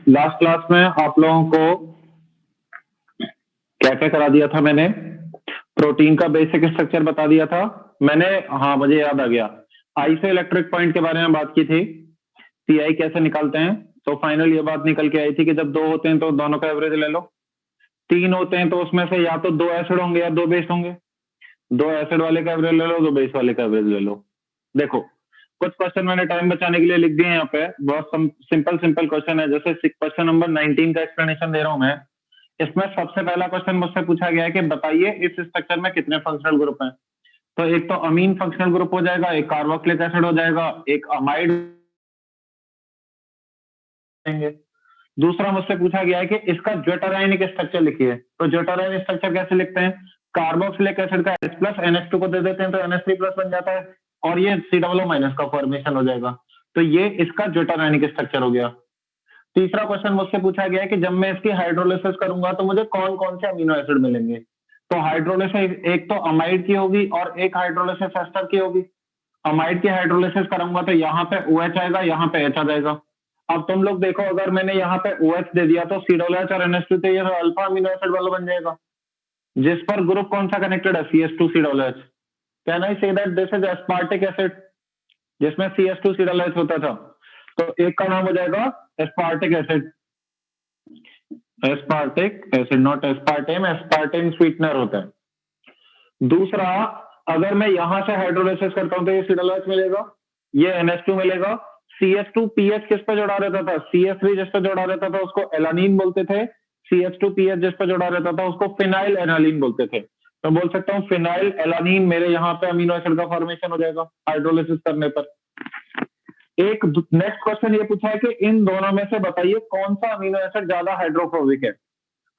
Last class में आप लोगों को क्या क्या करा दिया था मैंने? प्रोटीन का बेसिक स्ट्रक्चर बता दिया था मैंने। हाँ, मुझे याद आ गया। आइसो इलेक्ट्रिक पॉइंट के बारे में बात की थी, सीआई कैसे निकालते हैं। तो फाइनल ये बात निकल के आई थी कि जब दो होते हैं तो दोनों का एवरेज ले लो, तीन होते हैं तो उसमें से या तो दो एसिड होंगे या दो बेस होंगे। दो एसिड वाले का एवरेज ले लो, दो बेस वाले का एवरेज ले लो। देखो, कुछ क्वेश्चन मैंने टाइम बचाने के लिए लिख दिए हैं यहाँ पे, बहुत सिंपल सिंपल क्वेश्चन है। जैसे क्वेश्चन नंबर 19 का एक्सप्लेनेशन दे रहा हूं मैं। इसमें सबसे पहला क्वेश्चन मुझसे पूछा गया है कि बताइए इस स्ट्रक्चर में कितने फंक्शनल ग्रुप हैं। तो एक तो अमीन फंक्शनल ग्रुप हो जाएगा, एक कार्बोक्सिलिक एसिड हो जाएगा, एक अमाइड देंगे। दूसरा मुझसे पूछा गया है कि इसका ज्वेटरायनिक स्ट्रक्चर लिखिए। तो ज्वेटरायनिक स्ट्रक्चर कैसे लिखते हैं? कार्बोक्सिलिक एसिड का H प्लस NH2 को दे देते हैं तो NH3 प्लस बन जाता है और ये COO माइनस का फॉर्मेशन हो जाएगा। तो ये इसका ज्वेटरायनिक स्ट्रक्चर हो गया। तीसरा क्वेश्चन मुझसे पूछा गया है कि जब मैं इसकी हाइड्रोलिसिस करूंगा तो मुझे कौन कौन से अमीनो एसिड मिलेंगे। तो हाइड्रोलिसिस एक तो अमाइड की होगी और एक हाइड्रोलिसिस एस्टर की होगी। अमाइड की हाइड्रोलिसिस करूंगा तो यहाँ पे OH आएगा, यहाँ पे H आ जाएगा। अब तुम लोग देखो, अगर मैंने यहाँ पे OH दे दिया तो COOH और NH2 तो ये अल्फा अमीनो एसिड वाला बन जाएगा, जिस पर ग्रुप कौन सा कनेक्टेड है? CH2 COOH। Can I say that this is aspartic acid, जिसमें CH2 COOH होता था। तो एक का नाम हो जाएगा aspartic acid. Aspartic acid, not aspartame. Aspartame sweetener होता है। दूसरा, अगर मैं यहां से हाइड्रोलाइसिस करता हूं तो ये COOH मिलेगा, ये NH2 मिलेगा। CH2 पीएच किस पे जोड़ा रहता था? CH3 जिस पे जोड़ा रहता था उसको एलानीन बोलते थे। CH2 पीएच जिस पे जोड़ा रहता था उसको फिनाइल एनालीन बोलते थे। तो बोल सकता हूँ फिनाइल एलानीन मेरे यहाँ पे अमीनो एसिड का फॉर्मेशन हो जाएगा हाइड्रोलिसिस करने पर। एक नेक्स्ट क्वेश्चन ये पूछा है कि इन दोनों में से बताइए कौन सा अमीनो एसिड ज्यादा हाइड्रोफोबिक है।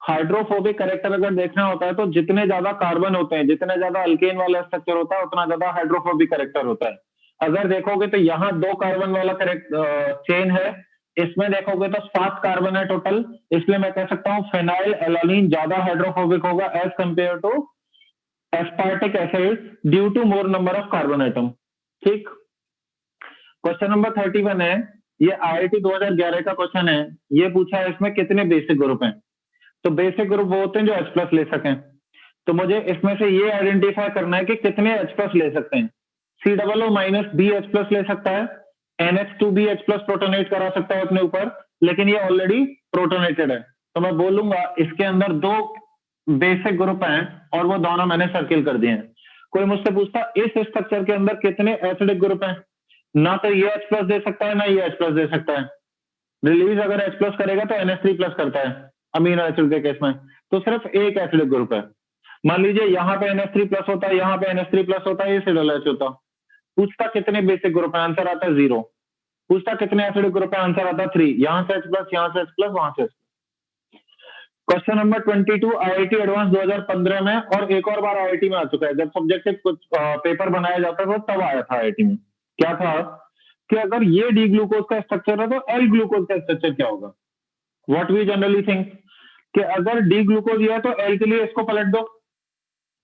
हाइड्रोफोबिक कैरेक्टर अगर देखना होता है तो जितने ज्यादा कार्बन होते हैं, जितने ज्यादा अल्केन वाला स्ट्रक्चर होता है, उतना ज्यादा हाइड्रोफोबिक कैरेक्टर होता है। अगर देखोगे तो यहाँ दो कार्बन वाला चेन है, इसमें देखोगे तो 7 कार्बन है टोटल। इसलिए मैं कह सकता हूँ फेनाइल एलानीन ज्यादा हाइड्रोफोबिक होगा as compare to aspartic acid due to more number of carbon atom. ठीक। क्वेश्चन नंबर 31 है, ये IIT 2011 का क्वेश्चन है। ये पूछा है इसमें कितने बेसिक ग्रुप हैं। तो बेसिक ग्रुप वो होते हैं जो H प्लस ले सकें। तो मुझे इसमें से ये आइडेंटिफाई करना है कि कितने H प्लस ले सकते हैं। COO माइनस भी H प्लस ले सकता है, NH2 भी H प्लस प्रोटोनेट करा सकता है अपने ऊपर, लेकिन ये ऑलरेडी प्रोटोनेटेड है। तो मैं बोलूंगा इसके अंदर दो बेसिक ग्रुप हैं और वो दोनों मैंने सर्किल कर दिए हैं। कोई मुझसे पूछता इस स्ट्रक्चर के अंदर कितने एसिडिक ग्रुप हैं, ना तो ये H प्लस दे सकता है ना ये H प्लस दे सकता है। रिलीज अगर H प्लस करेगा तो NH3 प्लस करता है अमीनो एसिड के केस में। तो सिर्फ एक एसिडिक ग्रुप है। मान लीजिए यहाँ पे NH3 प्लस होता है, यहाँ पे NH3 प्लस होता है, ये COOH होता। पूछता कितने बेसिक ग्रुप है, आंसर आता है 0। पूछता कितने एसिडिक ग्रुप है, आंसर आता है 3। यहाँ से H प्लस, यहाँ से H प्लस, वहां से H। Question number 22 IIT advance 2015 में और एक और बार IIT में आ चुका है। जब सब्जेक्टिव कुछ पेपर बनाया जाता था तब आया था IIT में। क्या था कि अगर ये डी ग्लूकोज का स्ट्रक्चर है तो एल ग्लूकोज का स्ट्रक्चर क्या होगा। व्हाट वी जनरली थिंक कि अगर डी ग्लूकोज है तो एल के लिए इसको पलट दो,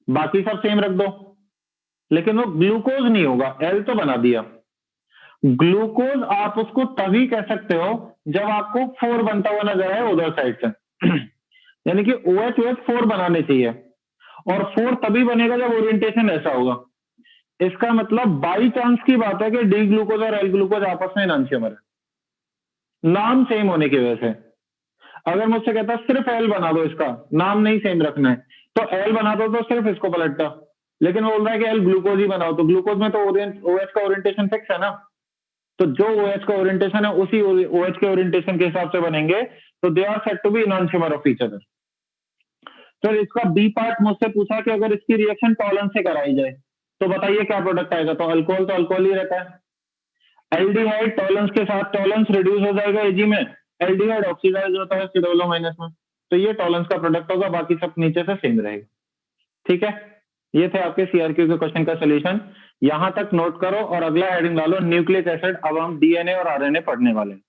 बाकी सब सेम रख दो। लेकिन वो ग्लूकोज नहीं होगा, एल तो बना दिया। ग्लूकोज आप उसको तभी कह सकते हो जब आपको 4 बनता हुआ नजर आए उधर साइड से यानी कि OH OH 4 बनाने चाहिए, और 4 तभी बनेगा जब ओरिएंटेशन ऐसा होगा। इसका मतलब बाई चांस की बात है कि डी ग्लूकोज और एल ग्लूकोज आपस में एनांशियमर है, नाम सेम होने की वजह से। अगर मुझसे कहता सिर्फ एल बना दो, इसका नाम नहीं सेम रखना है, तो एल बना दो तो सिर्फ इसको पलटता। लेकिन वो बोल रहा है कि एल ग्लूकोज ही बनाओ, तो ग्लूकोज में तो OH का ओरिएंटेशन फिक्स है ना। तो जो OH का ओरिएंटेशन है उसी OH के ओरिएंटेशन के हिसाब से बनेंगे। तो they are said to be enantiomer of each other. तो इसका बी पार्ट मुझसे पूछा कि अगर इसकी रिएक्शन टॉलन से कराई जाए तो बताइए क्या प्रोडक्ट आएगा। तो अल्कोहल तो अल्कोहल ही रहता है। एल्डिहाइड टॉलेंस के साथ टॉलेंस रिड्यूस हो जाएगा Ag में, एल्डिहाइड ऑक्सीडाइज होता है COO माइनस में। तो ये टॉलेंस का प्रोडक्ट होगा, बाकी सब नीचे से सेम रहेगा। ठीक है, ये थे आपके CRQ के क्वेश्चन का सोल्यूशन। यहां तक नोट करो और अगला हेडिंग डालो न्यूक्लिक एसिड। अब हम DNA और RNA पढ़ने वाले हैं।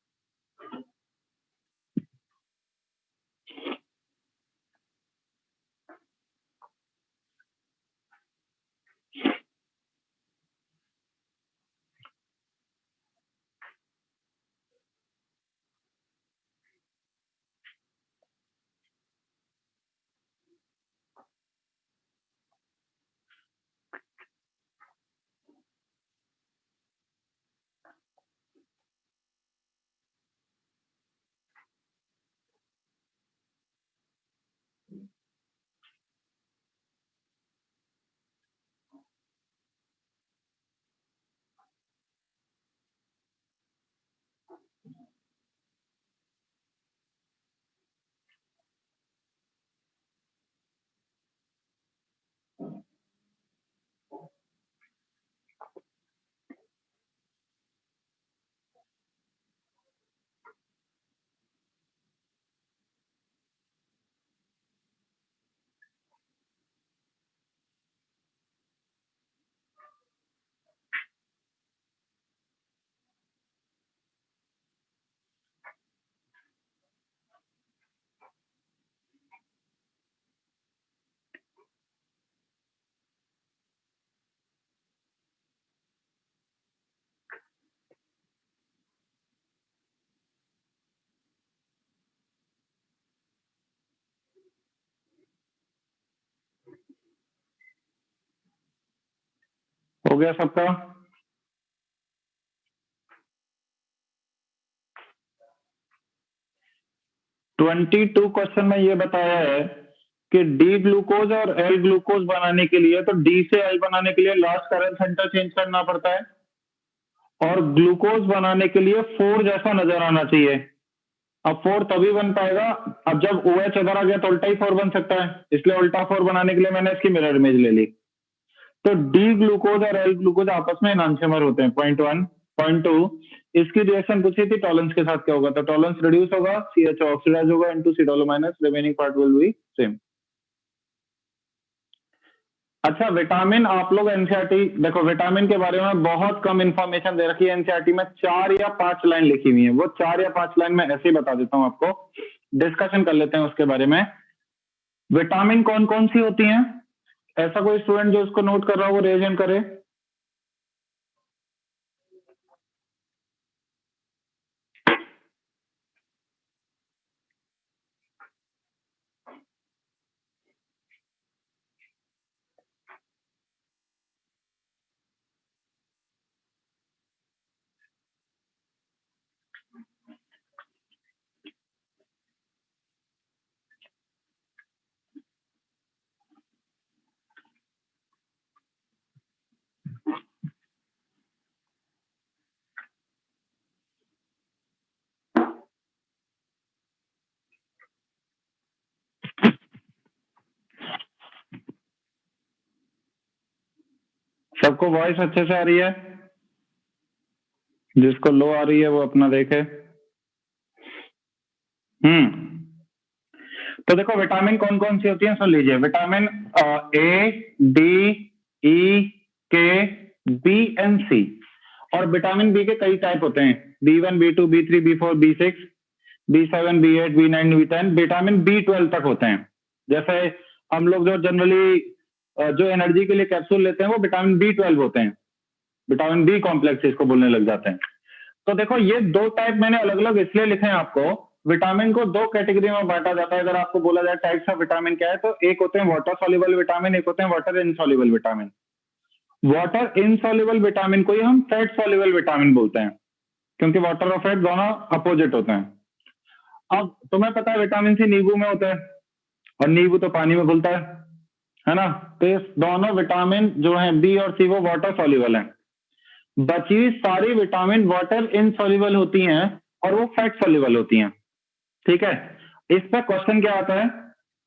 हो गया सबका? ट्वेंटी टू क्वेश्चन में ये बताया है कि डी ग्लूकोज और एल ग्लूकोज बनाने के लिए, तो डी से एल बनाने के लिए लास्ट करंट सेंटर चेंज करना पड़ता है, और ग्लूकोज बनाने के लिए 4 जैसा नजर आना चाहिए। अब 4 तभी बन पाएगा, अब जब OH उधर आ गया तो उल्टा ही 4 बन सकता है, इसलिए उल्टा 4 बनाने के लिए मैंने इसकी मिरर इमेज ले ली। तो डी ग्लूकोज और एल ग्लूकोज आपस में एनांशियोमर होते हैं। पॉइंट 1। पॉइंट 2, इसकी रिएक्शन पूछी थी टॉलेंस के साथ क्या होगा, तो टॉलेंस रिड्यूस होगा, CH ऑक्सीडाइज होगा into C-, remaining part will be same. अच्छा, विटामिन आप लोग एनसीईआरटी देखो, विटामिन के बारे में बहुत कम इंफॉर्मेशन दे रखी है एनसीईआरटी में, 4 या 5 लाइन लिखी हुई है, वो 4 या 5 लाइन में ऐसे ही बता देता हूं आपको, डिस्कशन कर लेते हैं उसके बारे में। विटामिन कौन कौन सी होती हैं? ऐसा कोई स्टूडेंट जो उसको नोट कर रहा हो वो रेज हैंड करे। सबको वॉइस अच्छे से आ रही है? जिसको लो आ रही है वो अपना देखे। तो देखो विटामिन कौन कौन सी होती है, सुन लीजिए। Vitamin A, D, E, K, B and C। और विटामिन बी के कई टाइप होते हैं, B1, B2, B3, B4, B6, B7, B8, B9, B10, vitamin B12 तक होते हैं। जैसे हम लोग जो जनरली जो एनर्जी के लिए कैप्सूल लेते हैं वो विटामिन B12 होते हैं, विटामिन बी कॉम्प्लेक्स इसको बोलने लग जाते हैं। तो देखो ये 2 टाइप मैंने अलग अलग इसलिए लिखे हैं आपको। विटामिन को 2 कैटेगरी में बांटा जाता है। अगर आपको बोला जाए टाइप्स ऑफ विटामिन क्या है, तो एक होते हैं वाटर सॉल्युबल विटामिन, एक होते हैं water insoluble vitamin. Water insoluble vitamin को ही हम फैट सॉल्युबल विटामिन बोलते हैं, क्योंकि वाटर और फैट दोनों अपोजिट होते हैं। अब तुम्हें पता है विटामिन सी नींबू में होता है, और नींबू तो पानी में घुलता है ना। तो ये दोनों विटामिन जो है बी और सी वो वाटर सॉल्युबल है। बची सारी विटामिन वाटर इनसॉल्युबल होती हैं और वो फैट सॉल्युबल होती हैं। ठीक है, इस पे क्वेश्चन क्या आता है,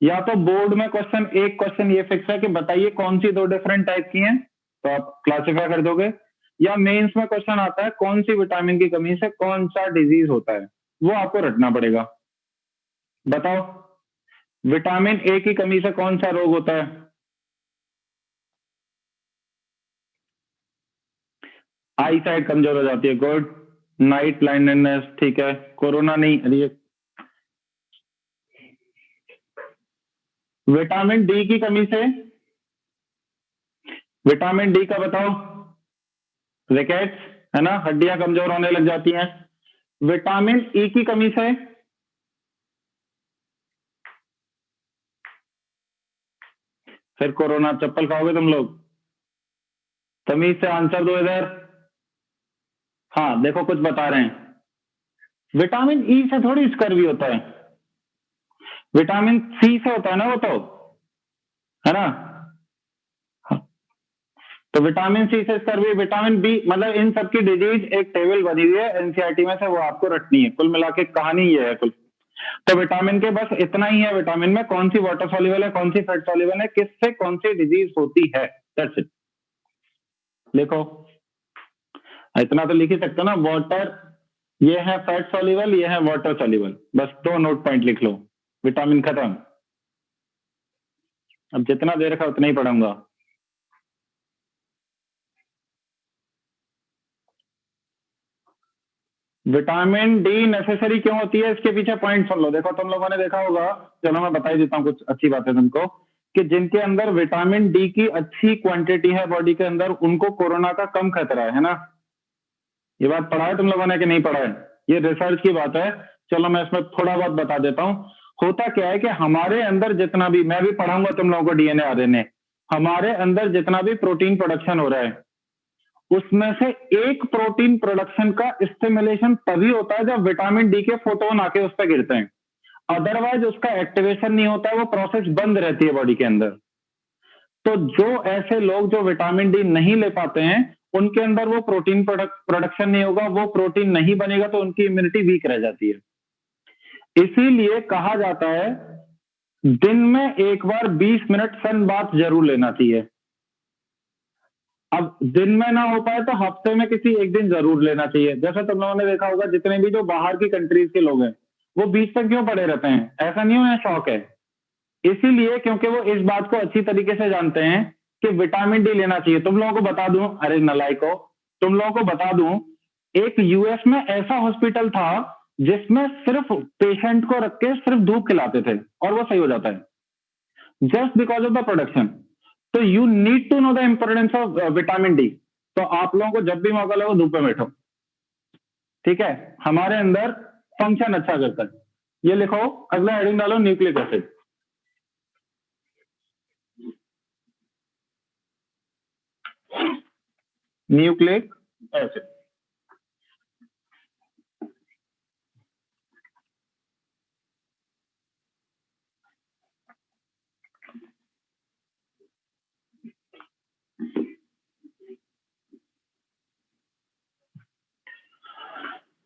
या तो बोर्ड में क्वेश्चन, एक क्वेश्चन ये फिक्स है कि बताइए कौन सी 2 डिफरेंट टाइप की हैं, तो आप क्लासिफाई कर दोगे, या मेंस में क्वेश्चन आता है कौन सी विटामिन की कमी से कौन सा डिजीज होता है, वो आपको रटना पड़ेगा। बताओ, विटामिन ए की कमी से कौन सा रोग होता है? आई साइट कमजोर हो जाती है, गुड। नाइट ब्लाइंडनेस, ठीक है। कोरोना नहीं, अरे विटामिन डी की कमी से, विटामिन डी का बताओ, रिकेट्स, है ना, हड्डियां कमजोर होने लग जाती हैं। विटामिन ई की कमी से, फिर कोरोना चप्पल खाओगे तुम लोग। तमीज से आंसर दो इधर। हाँ देखो कुछ बता रहे हैं, विटामिन ई से थोड़ी स्कर्वी होता है, विटामिन सी से होता है ना वो तो, है ना। हाँ, तो विटामिन सी से स्कर्वी, विटामिन बी, मतलब इन सबकी डिजीज एक टेबल बनी हुई है एनसीईआरटी में से, वो आपको रटनी है। कुल मिला के कहानी ये है कुल। तो विटामिन के बस इतना ही है, विटामिन में कौन सी वाटर सॉल्युबल है, कौन सी फैट सॉल्युबल है, किससे कौन सी डिजीज होती है, दैट्स इट। देखो इतना तो लिख ही सकते हो ना, वाटर, ये है फैट सॉल्युबल, ये है वाटर सॉल्युबल, बस 2 नोट पॉइंट लिख लो, विटामिन खत्म। अब जितना दे रखा उतना ही पढ़ूंगा। विटामिन डी नेसेसरी क्यों होती है, इसके पीछे पॉइंट सुन लो। देखो तुम लोगों ने देखा होगा, चलो मैं बता ही देता हूँ कुछ अच्छी बातें तुमको, कि जिनके अंदर विटामिन डी की अच्छी क्वांटिटी है बॉडी के अंदर, उनको कोरोना का कम खतरा है ना। ये बात पढ़ा है तुम लोगों ने कि नहीं पढ़ा है? ये रिसर्च की बात है। चलो मैं इसमें थोड़ा बहुत बता देता हूँ। होता क्या है कि हमारे अंदर जितना भी, मैं भी पढ़ाऊंगा तुम लोगों को डीएनए आरएनए, हमारे अंदर जितना भी प्रोटीन प्रोडक्शन हो रहा है, उसमें से एक प्रोटीन प्रोडक्शन का स्टिमुलेशन तभी होता है जब विटामिन डी के फोटोन आके उस पर गिरते हैं, अदरवाइज उसका एक्टिवेशन नहीं होता है, वो प्रोसेस बंद रहती है बॉडी के अंदर। तो जो ऐसे लोग जो विटामिन डी नहीं ले पाते हैं, उनके अंदर वो प्रोटीन प्रोडक्शन नहीं होगा, वो प्रोटीन नहीं बनेगा, तो उनकी इम्यूनिटी वीक रह जाती है। इसीलिए कहा जाता है दिन में एक बार 20 मिनट सन बाथ जरूर लेना चाहिए। अब दिन में ना हो पाए तो हफ्ते में किसी एक दिन जरूर लेना चाहिए। जैसे तुम लोगों ने देखा होगा, जितने भी जो बाहर की कंट्रीज के लोग हैं, वो बीच तक क्यों पड़े रहते हैं? ऐसा नहीं उन्हें शौक है, इसीलिए क्योंकि वो इस बात को अच्छी तरीके से जानते हैं कि विटामिन डी लेना चाहिए। तुम लोगों को बता दूं, अरे नलायको, तुम लोगों को बता दूं, एक यूएस में ऐसा हॉस्पिटल था जिसमें सिर्फ पेशेंट को रख के सिर्फ धूप खिलाते थे और वो सही हो जाता है, just because of the production. तो you need to know the importance of vitamin D. तो आप लोगों को जब भी मौका लगे धूप में बैठो, ठीक है? हमारे अंदर फंक्शन अच्छा करता है। ये लिखो, अगला हेडिंग डालो, न्यूक्लिक एसिड। Nucleic acid.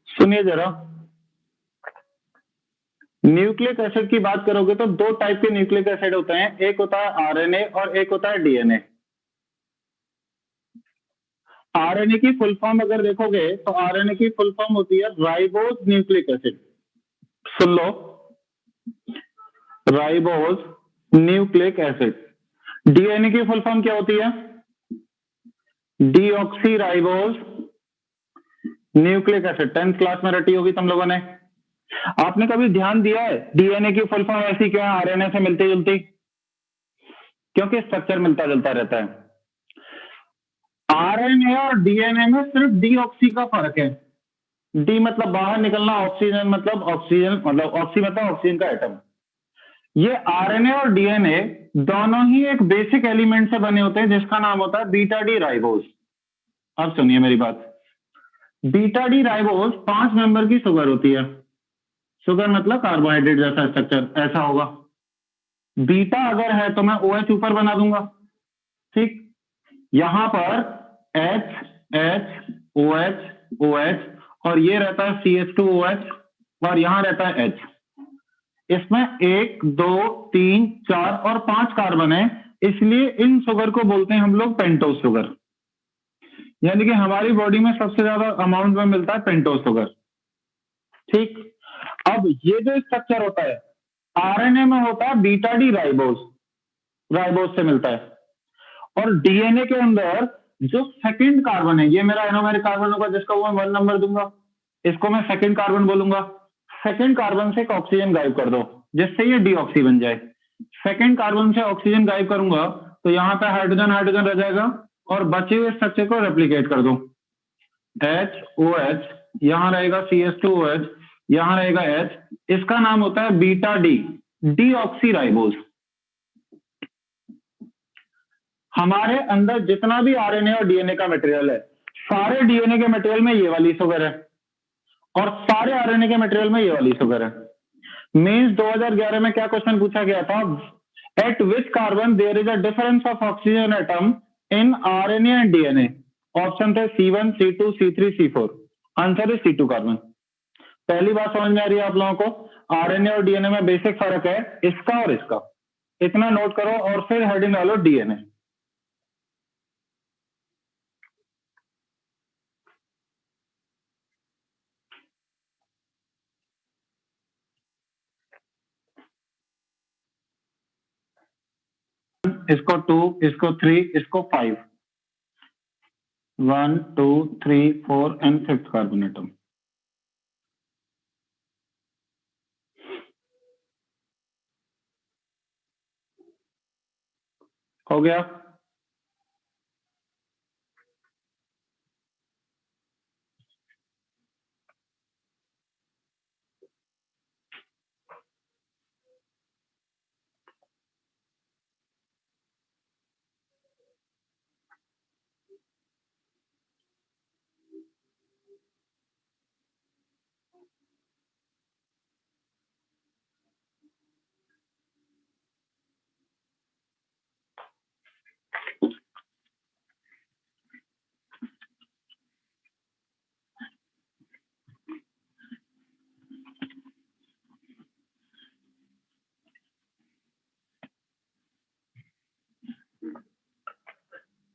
सुनिए जरा, न्यूक्लिक एसिड की बात करोगे तो दो टाइप के न्यूक्लिक एसिड होते हैं, एक होता है आरएनए और एक होता है डीएनए। आरएनए की फुल फॉर्म अगर देखोगे तो आरएनए की फुल फॉर्म होती है राइबोज न्यूक्लिक एसिड। सुन लो, राइबोज न्यूक्लिक एसिड। डीएनए की फुल फॉर्म क्या होती है? Deoxy ribose nucleic acid. 10th class में रटी होगी तुम लोगों ने। आपने कभी ध्यान दिया है डीएनए की फुल फॉर्म ऐसी क्यों है आरएनए से मिलती जुलती? क्योंकि स्ट्रक्चर मिलता जुलता रहता है। आरएनए और डीएनए में सिर्फ डीऑक्सी का फर्क है। डी मतलब बाहर निकलना, ऑक्सीजन मतलब ऑक्सी मतलब ऑक्सीजन का एटम। ये आरएनए और डीएनए दोनों ही एक बेसिक एलिमेंट से बने होते हैं जिसका नाम होता है बीटा डी राइबोज। अब सुनिए मेरी बात, बीटा डी राइबोज 5 मेंबर की शुगर होती है। शुगर मतलब कार्बोहाइड्रेट जैसा स्ट्रक्चर ऐसा होगा। बीटा अगर है तो मैं ओ एच ऊपर बना दूंगा, ठीक? यहां पर H H O H O H, और ये रहता है C H two O H, और यहां रहता है एच। इसमें 1 2 3 4 और 5 कार्बन है, इसलिए इन शुगर को बोलते हैं हम लोग पेंटोज शुगर। यानी कि हमारी बॉडी में सबसे ज्यादा अमाउंट में मिलता है पेंटोज शुगर, ठीक? अब ये जो स्ट्रक्चर होता है आरएनए में होता है बीटा डी राइबोज, राइबोज से मिलता है। और डीएनए के अंदर जो सेकंड कार्बन है, ये मेरा एरोमेरिक कार्बन होगा जिसका मैं 1 नंबर दूंगा, इसको मैं सेकंड कार्बन बोलूंगा। सेकंड कार्बन से एक ऑक्सीजन गायब कर दो जिससे ये डीऑक्सी बन जाए। सेकंड कार्बन से ऑक्सीजन गायब करूंगा तो यहाँ पे हाइड्रोजन हाइड्रोजन रह जाएगा, और बचे हुए स्ट्रक्चर को रेप्लिकेट कर दो। एच ओ एच, यहां रहेगा C S two O H, यहां रहेगा एच। इसका नाम होता है बीटा डी, डीऑक्सी राइबोज। हमारे अंदर जितना भी आरएनए और डीएनए का मटेरियल है, सारे डीएनए के मटेरियल में ये वाली शुगर है, और सारे आरएनए के मटेरियल में ये वाली शुगर है। मीन्स 2011 में क्या क्वेश्चन पूछा गया था? At which carbon there is a difference of oxygen atom in RNA and DNA? Option थे C1 C2 C3 C4। Answer है C2 कार्बन। पहली बात समझ में आ रही है आप लोगों को? आरएनए और डीएनए में बेसिक फर्क है इसका और इसका, इतना नोट करो, और फिर हेडिंग डालो डीएनए। इसको 2, इसको 3, इसको 5। 1 2 3 4 एंड 5th कार्बन एटम। हो गया?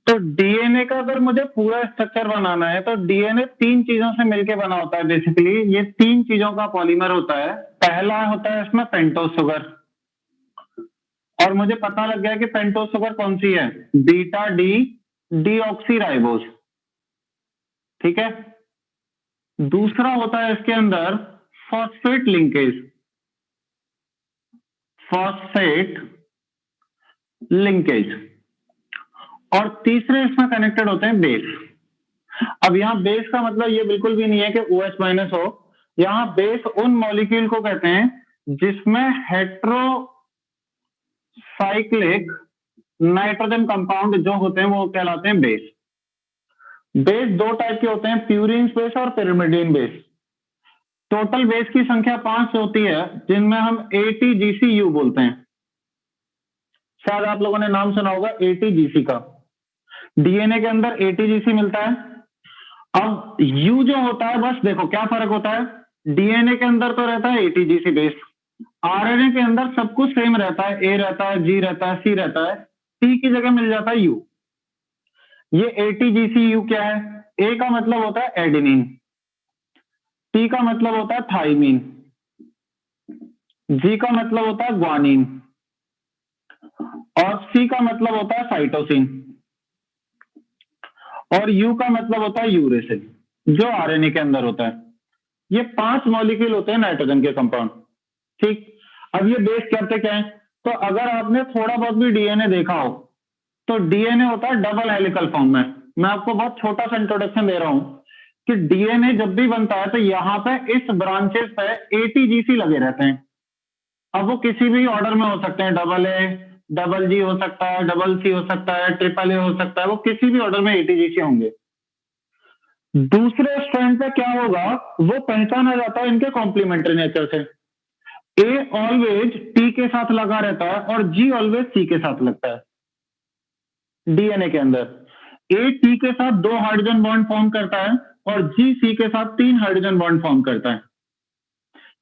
तो डीएनए का अगर मुझे पूरा स्ट्रक्चर बनाना है तो डीएनए 3 चीजों से मिलकर बना होता है। बेसिकली ये 3 चीजों का पॉलीमर होता है। पहला होता है इसमें पेंटोज शुगर, और मुझे पता लग गया कि पेंटोज शुगर कौन सी है, बीटा डी डीऑक्सीराइबोज। ठीक है। दूसरा होता है इसके अंदर फॉस्फेट लिंकेज, फॉस्फेट लिंकेज। और तीसरे इसमें कनेक्टेड होते हैं बेस। अब यहाँ बेस का मतलब ये बिल्कुल भी नहीं है कि OH माइनस हो। यहाँ बेस उन मॉलिक्यूल को कहते हैं जिसमें हेट्रोसाइक्लिक नाइट्रोजन कंपाउंड जो होते हैं वो कहलाते हैं बेस। बेस 2 टाइप के होते हैं, प्यूरिन बेस और पिरिमिडीन बेस। टोटल बेस की संख्या 5 होती है, जिनमें हम ATGCU बोलते हैं। शायद आप लोगों ने नाम सुना होगा ATGC का। डीएनए के अंदर ATGC मिलता है। अब यू जो होता है, बस देखो क्या फर्क होता है, डीएनए के अंदर तो रहता है ATGC बेस, आरएनए के अंदर सब कुछ सेम रहता है, ए रहता है, जी रहता है, सी रहता है, टी की जगह मिल जाता है यू। ये ATGCU क्या है? ए का मतलब होता है एडेनिन, टी का मतलब होता है थाइमीन, जी का मतलब होता है ग्वानिन, और सी का मतलब होता है साइटोसिन, और यू का मतलब होता है यूरेसिल, जो आरएनए के अंदर होता है। ये 5 मॉलिक्यूल होते हैं नाइट्रोजन के कंपाउंड। ठीक। अब ये बेस करते क्या है? तो अगर आपने थोड़ा बहुत भी डीएनए देखा हो तो डीएनए होता है डबल हेलिकल फॉर्म में। मैं आपको बहुत छोटा सा इंट्रोडक्शन दे रहा हूं कि डीएनए जब भी बनता है तो यहाँ पे इस ब्रांचेस पे ATGC लगे रहते हैं। अब वो किसी भी ऑर्डर में हो सकते हैं, AA, डबल जी हो सकता है, डबल सी हो सकता है, ट्रिपल ए हो सकता है, वो किसी भी ऑर्डर में ATGC होंगे। दूसरे स्ट्रैंड पे क्या होगा, वो पहचाना जाता है इनके कॉम्प्लीमेंट्री नेचर से। ए ऑलवेज टी के साथ लगा रहता है और जी ऑलवेज सी के साथ लगता है डीएनए के अंदर। ए टी के साथ 2 हाइड्रोजन बॉन्ड फॉर्म करता है और जी सी के साथ 3 हाइड्रोजन बॉन्ड फॉर्म करता है।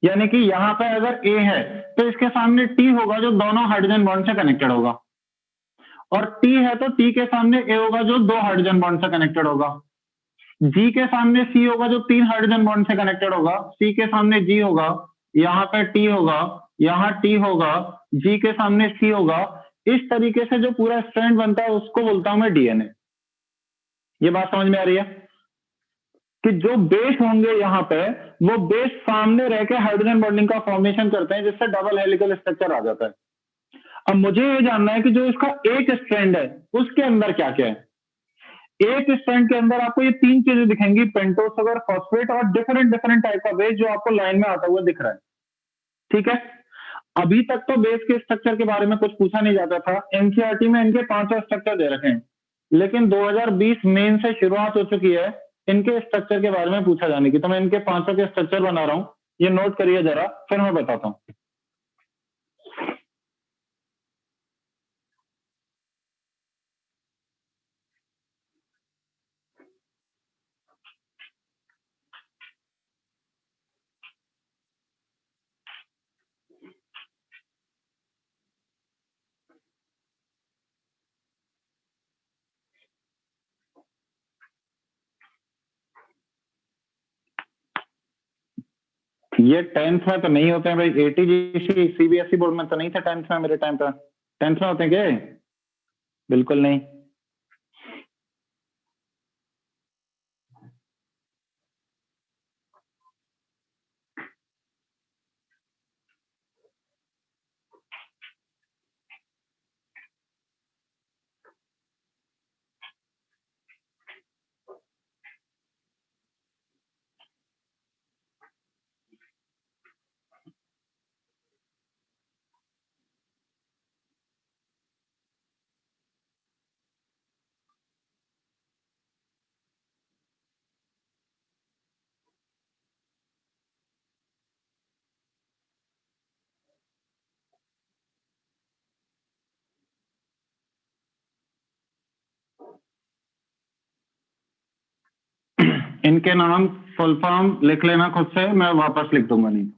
यानी कि यहां पर अगर ए है तो इसके सामने टी होगा जो दोनों हाइड्रोजन बॉन्ड से कनेक्टेड होगा, और टी है तो टी के सामने ए होगा जो 2 हाइड्रोजन बॉन्ड से कनेक्टेड होगा। जी के सामने सी होगा जो 3 हाइड्रोजन बॉन्ड से कनेक्टेड होगा, सी के सामने जी होगा, यहाँ पे टी होगा, यहाँ टी होगा, जी के सामने सी होगा। इस तरीके से जो पूरा स्ट्रैंड बनता है उसको बोलता हूं मैं डीएनए। ये बात समझ में आ रही है कि जो बेस होंगे यहाँ पे, वो बेस सामने रह के हाइड्रोजन बॉन्डिंग का फॉर्मेशन करते हैं, जिससे डबल हेलिकल स्ट्रक्चर आ जाता है। अब मुझे ये जानना है कि जो इसका एक स्ट्रैंड है उसके अंदर क्या क्या है। एक स्टैंड के अंदर आपको ये 3 चीजें दिखेंगी, पेंटोज शुगर, फॉस्फेट और डिफरेंट डिफरेंट टाइप का बेस जो आपको लाइन में आता हुआ दिख रहा है। ठीक है। अभी तक तो बेस के स्ट्रक्चर के बारे में कुछ पूछा नहीं जाता था, एनसीईआरटी में इनके 5 स्ट्रक्चर दे रखे हैं, लेकिन 2020 मेन से शुरुआत हो चुकी है इनके स्ट्रक्चर के बारे में पूछा जाने की। तो मैं इनके 5 के स्ट्रक्चर बना रहा हूं, ये नोट करिए जरा, फिर मैं बताता हूं। ये 10th में तो नहीं होते हैं भाई, ATGC CBSE बोर्ड में तो नहीं था 10th में, मेरे टाइम पे 10th में होते हैं क्या? बिल्कुल नहीं। इनके नाम फुल फॉर्म लिख लेना खुद से, मैं वापस लिख दूंगा नहीं।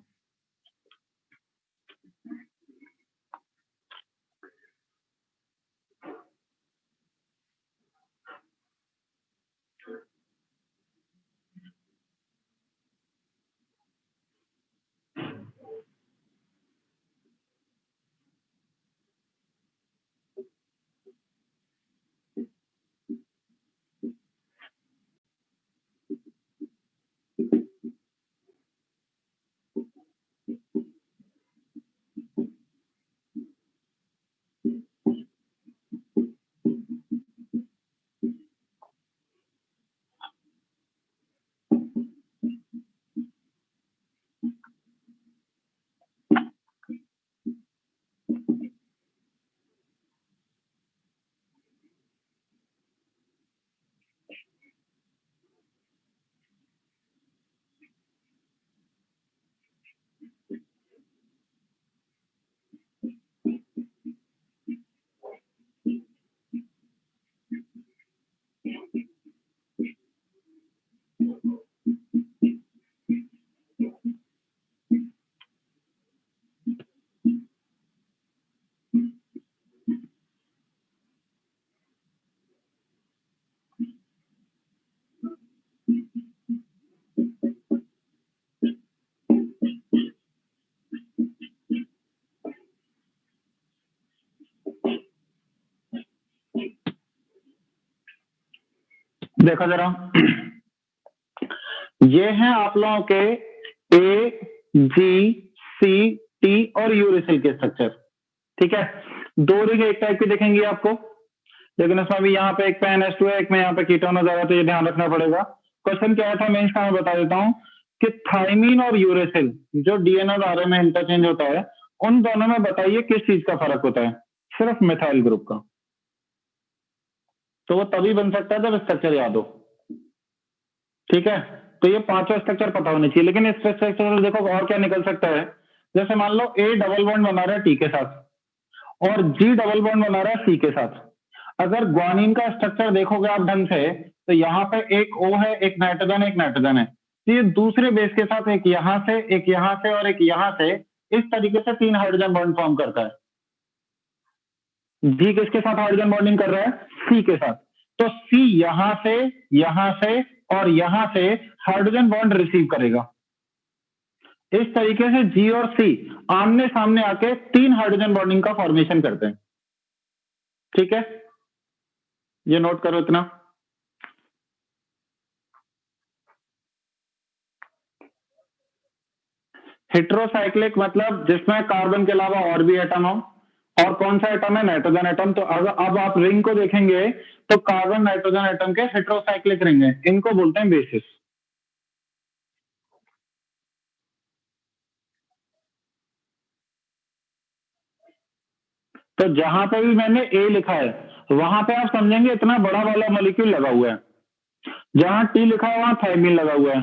देखो जरा, ये हैं आप लोगों के ए, जी, सी, टी और यूरेसिल के स्ट्रक्चर। ठीक है, दो रिंग एक टाइप की दिखेंगी आपको, लेकिन उसमें भी यहाँ पे एक पे NH2 है, एक में यहाँ पे कीटोन हो जाएगा, तो ये ध्यान रखना पड़ेगा। क्वेश्चन क्या था मेंस का, मैं बता देता हूँ कि थाइमीन और यूरेसिल जो डीएनए और आरएनए में इंटरचेंज होता है, उन दोनों में बताइए किस चीज का फर्क होता है? सिर्फ मिथाइल ग्रुप का। तो वो तभी बन सकता है जब स्ट्रक्चर याद हो। ठीक है, तो ये पांचों स्ट्रक्चर पता होने चाहिए, लेकिन इस स्ट्रक्चर देखो और क्या निकल सकता है। जैसे मान लो ए डबल बॉन्ड बना रहा है टी के साथ और जी डबल बॉन्ड बना रहा है सी के साथ। अगर ग्वानिन का स्ट्रक्चर देखोगे आप ढंग से, तो यहाँ पे एक O है, एक नाइट्रोजन है, तो ये दूसरे बेस के साथ एक यहाँ से, एक यहाँ से और एक यहाँ से, इस तरीके से 3 हाइड्रोजन बॉन्ड फॉर्म करता है। जी किसके साथ हाइड्रोजन बॉन्डिंग कर रहा है? सी के साथ। तो सी यहाँ से और यहाँ से हाइड्रोजन बॉन्ड रिसीव करेगा। इस तरीके से जी और सी आमने सामने आके 3 हाइड्रोजन बॉन्डिंग का फॉर्मेशन करते हैं। ठीक है, ये नोट करो इतना। हेट्रोसाइक्लिक मतलब जिसमें कार्बन के अलावा और भी एटम हो। और कौन सा एटम है? Nitrogen atom. तो अगर अब आप रिंग को देखेंगे तो कार्बन नाइट्रोजन एटम के हेट्रोसाइक्लिक रिंग है, इनको बोलते हैं बेसिस। तो जहां पे भी मैंने ए लिखा है, वहां पे आप समझेंगे इतना बड़ा वाला मॉलिक्यूल लगा हुआ है। जहां टी लिखा है वहां थाइमिन लगा हुआ है,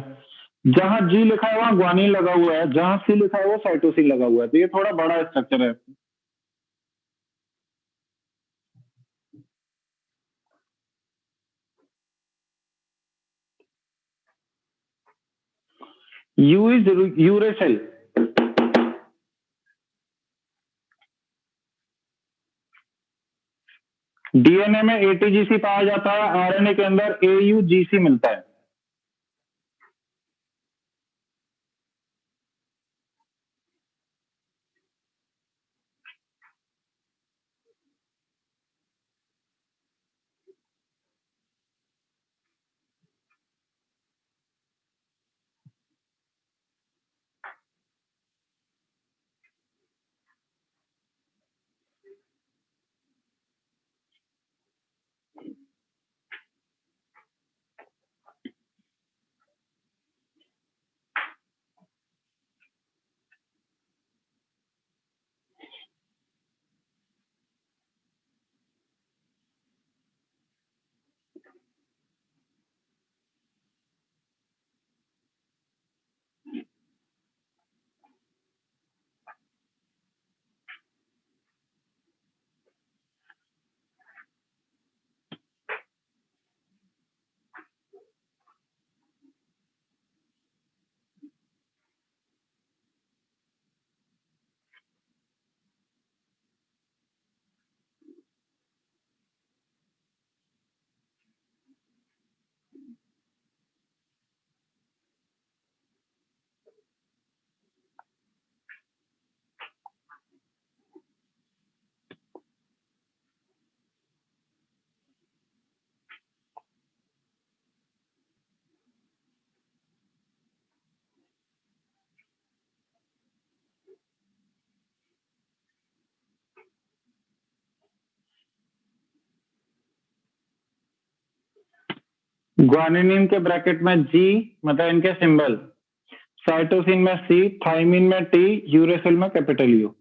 जहां जी लिखा है वहां ग्वानिन लगा हुआ है, जहां सी लिखा है वो साइटोसिन लगा हुआ है। तो ये थोड़ा बड़ा स्ट्रक्चर है। You is uracil. डीएनए में एटीजीसी पाया जाता है, आरएनए के अंदर एयूजीसी मिलता है। ग्वानिन के ब्रैकेट में जी मतलब इनके सिंबल, साइटोसिन में सी, थाइमिन में टी, यूरेसिल में कैपिटल यू।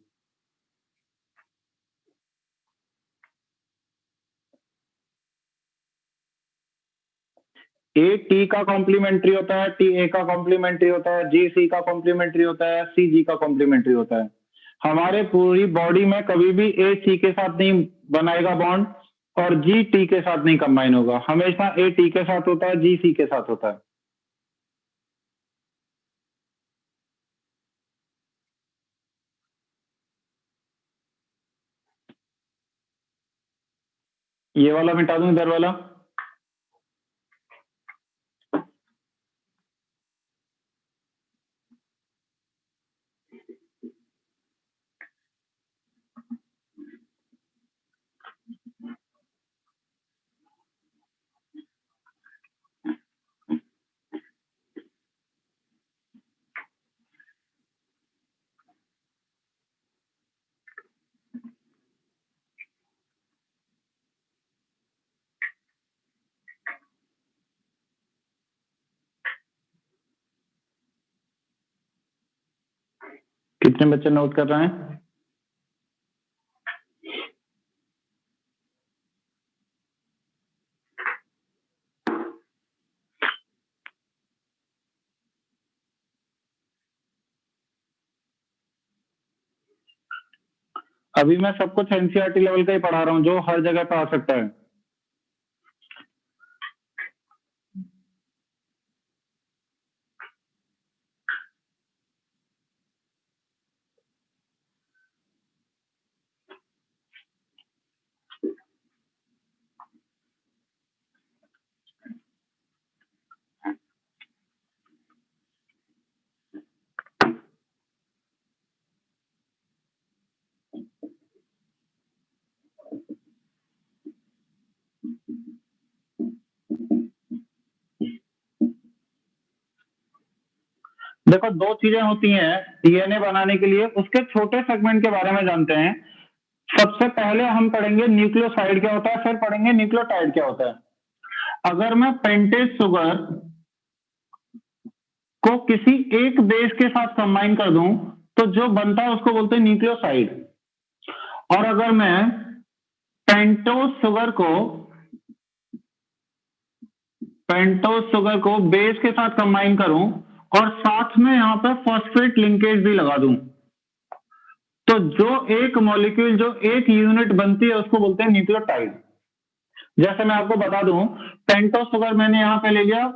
ए टी का कॉम्प्लीमेंट्री होता है, टी ए का कॉम्प्लीमेंट्री होता है, जी सी का कॉम्प्लीमेंट्री होता है, सी जी का कॉम्प्लीमेंट्री होता है। हमारे पूरी बॉडी में कभी भी ए सी के साथ नहीं बनाएगा बॉन्ड और जी टी के साथ नहीं कंबाइन होगा, हमेशा ए टी के साथ होता है, जी सी के साथ होता है। ये वाला मिटा दूं, इधर वाला। कितने बच्चे नोट कर रहे हैं? अभी मैं सब कुछ एनसीईआरटी लेवल का ही पढ़ा रहा हूँ, जो हर जगह पे आ सकता है। देखो, दो चीजें होती हैं डीएनए बनाने के लिए, उसके छोटे सेगमेंट के बारे में जानते हैं। सबसे पहले हम पढ़ेंगे न्यूक्लियोसाइड क्या होता है, फिर पढ़ेंगे न्यूक्लियोटाइड क्या होता है। अगर मैं पेंटेज शुगर को किसी एक बेस के साथ कंबाइन कर दूं तो जो बनता है उसको बोलते हैं न्यूक्लियोसाइड। और अगर मैं पेंटोज शुगर को बेस के साथ कंबाइन करूं और साथ में यहां पर फॉस्फेट लिंकेज भी लगा दूं, तो जो एक मॉलिक्यूल, जो एक यूनिट बनती है उसको बोलते हैं न्यूक्लियोटाइड। जैसे मैं आपको बता दूं, पेंटोज शुगर मैंने यहां पे ले लिया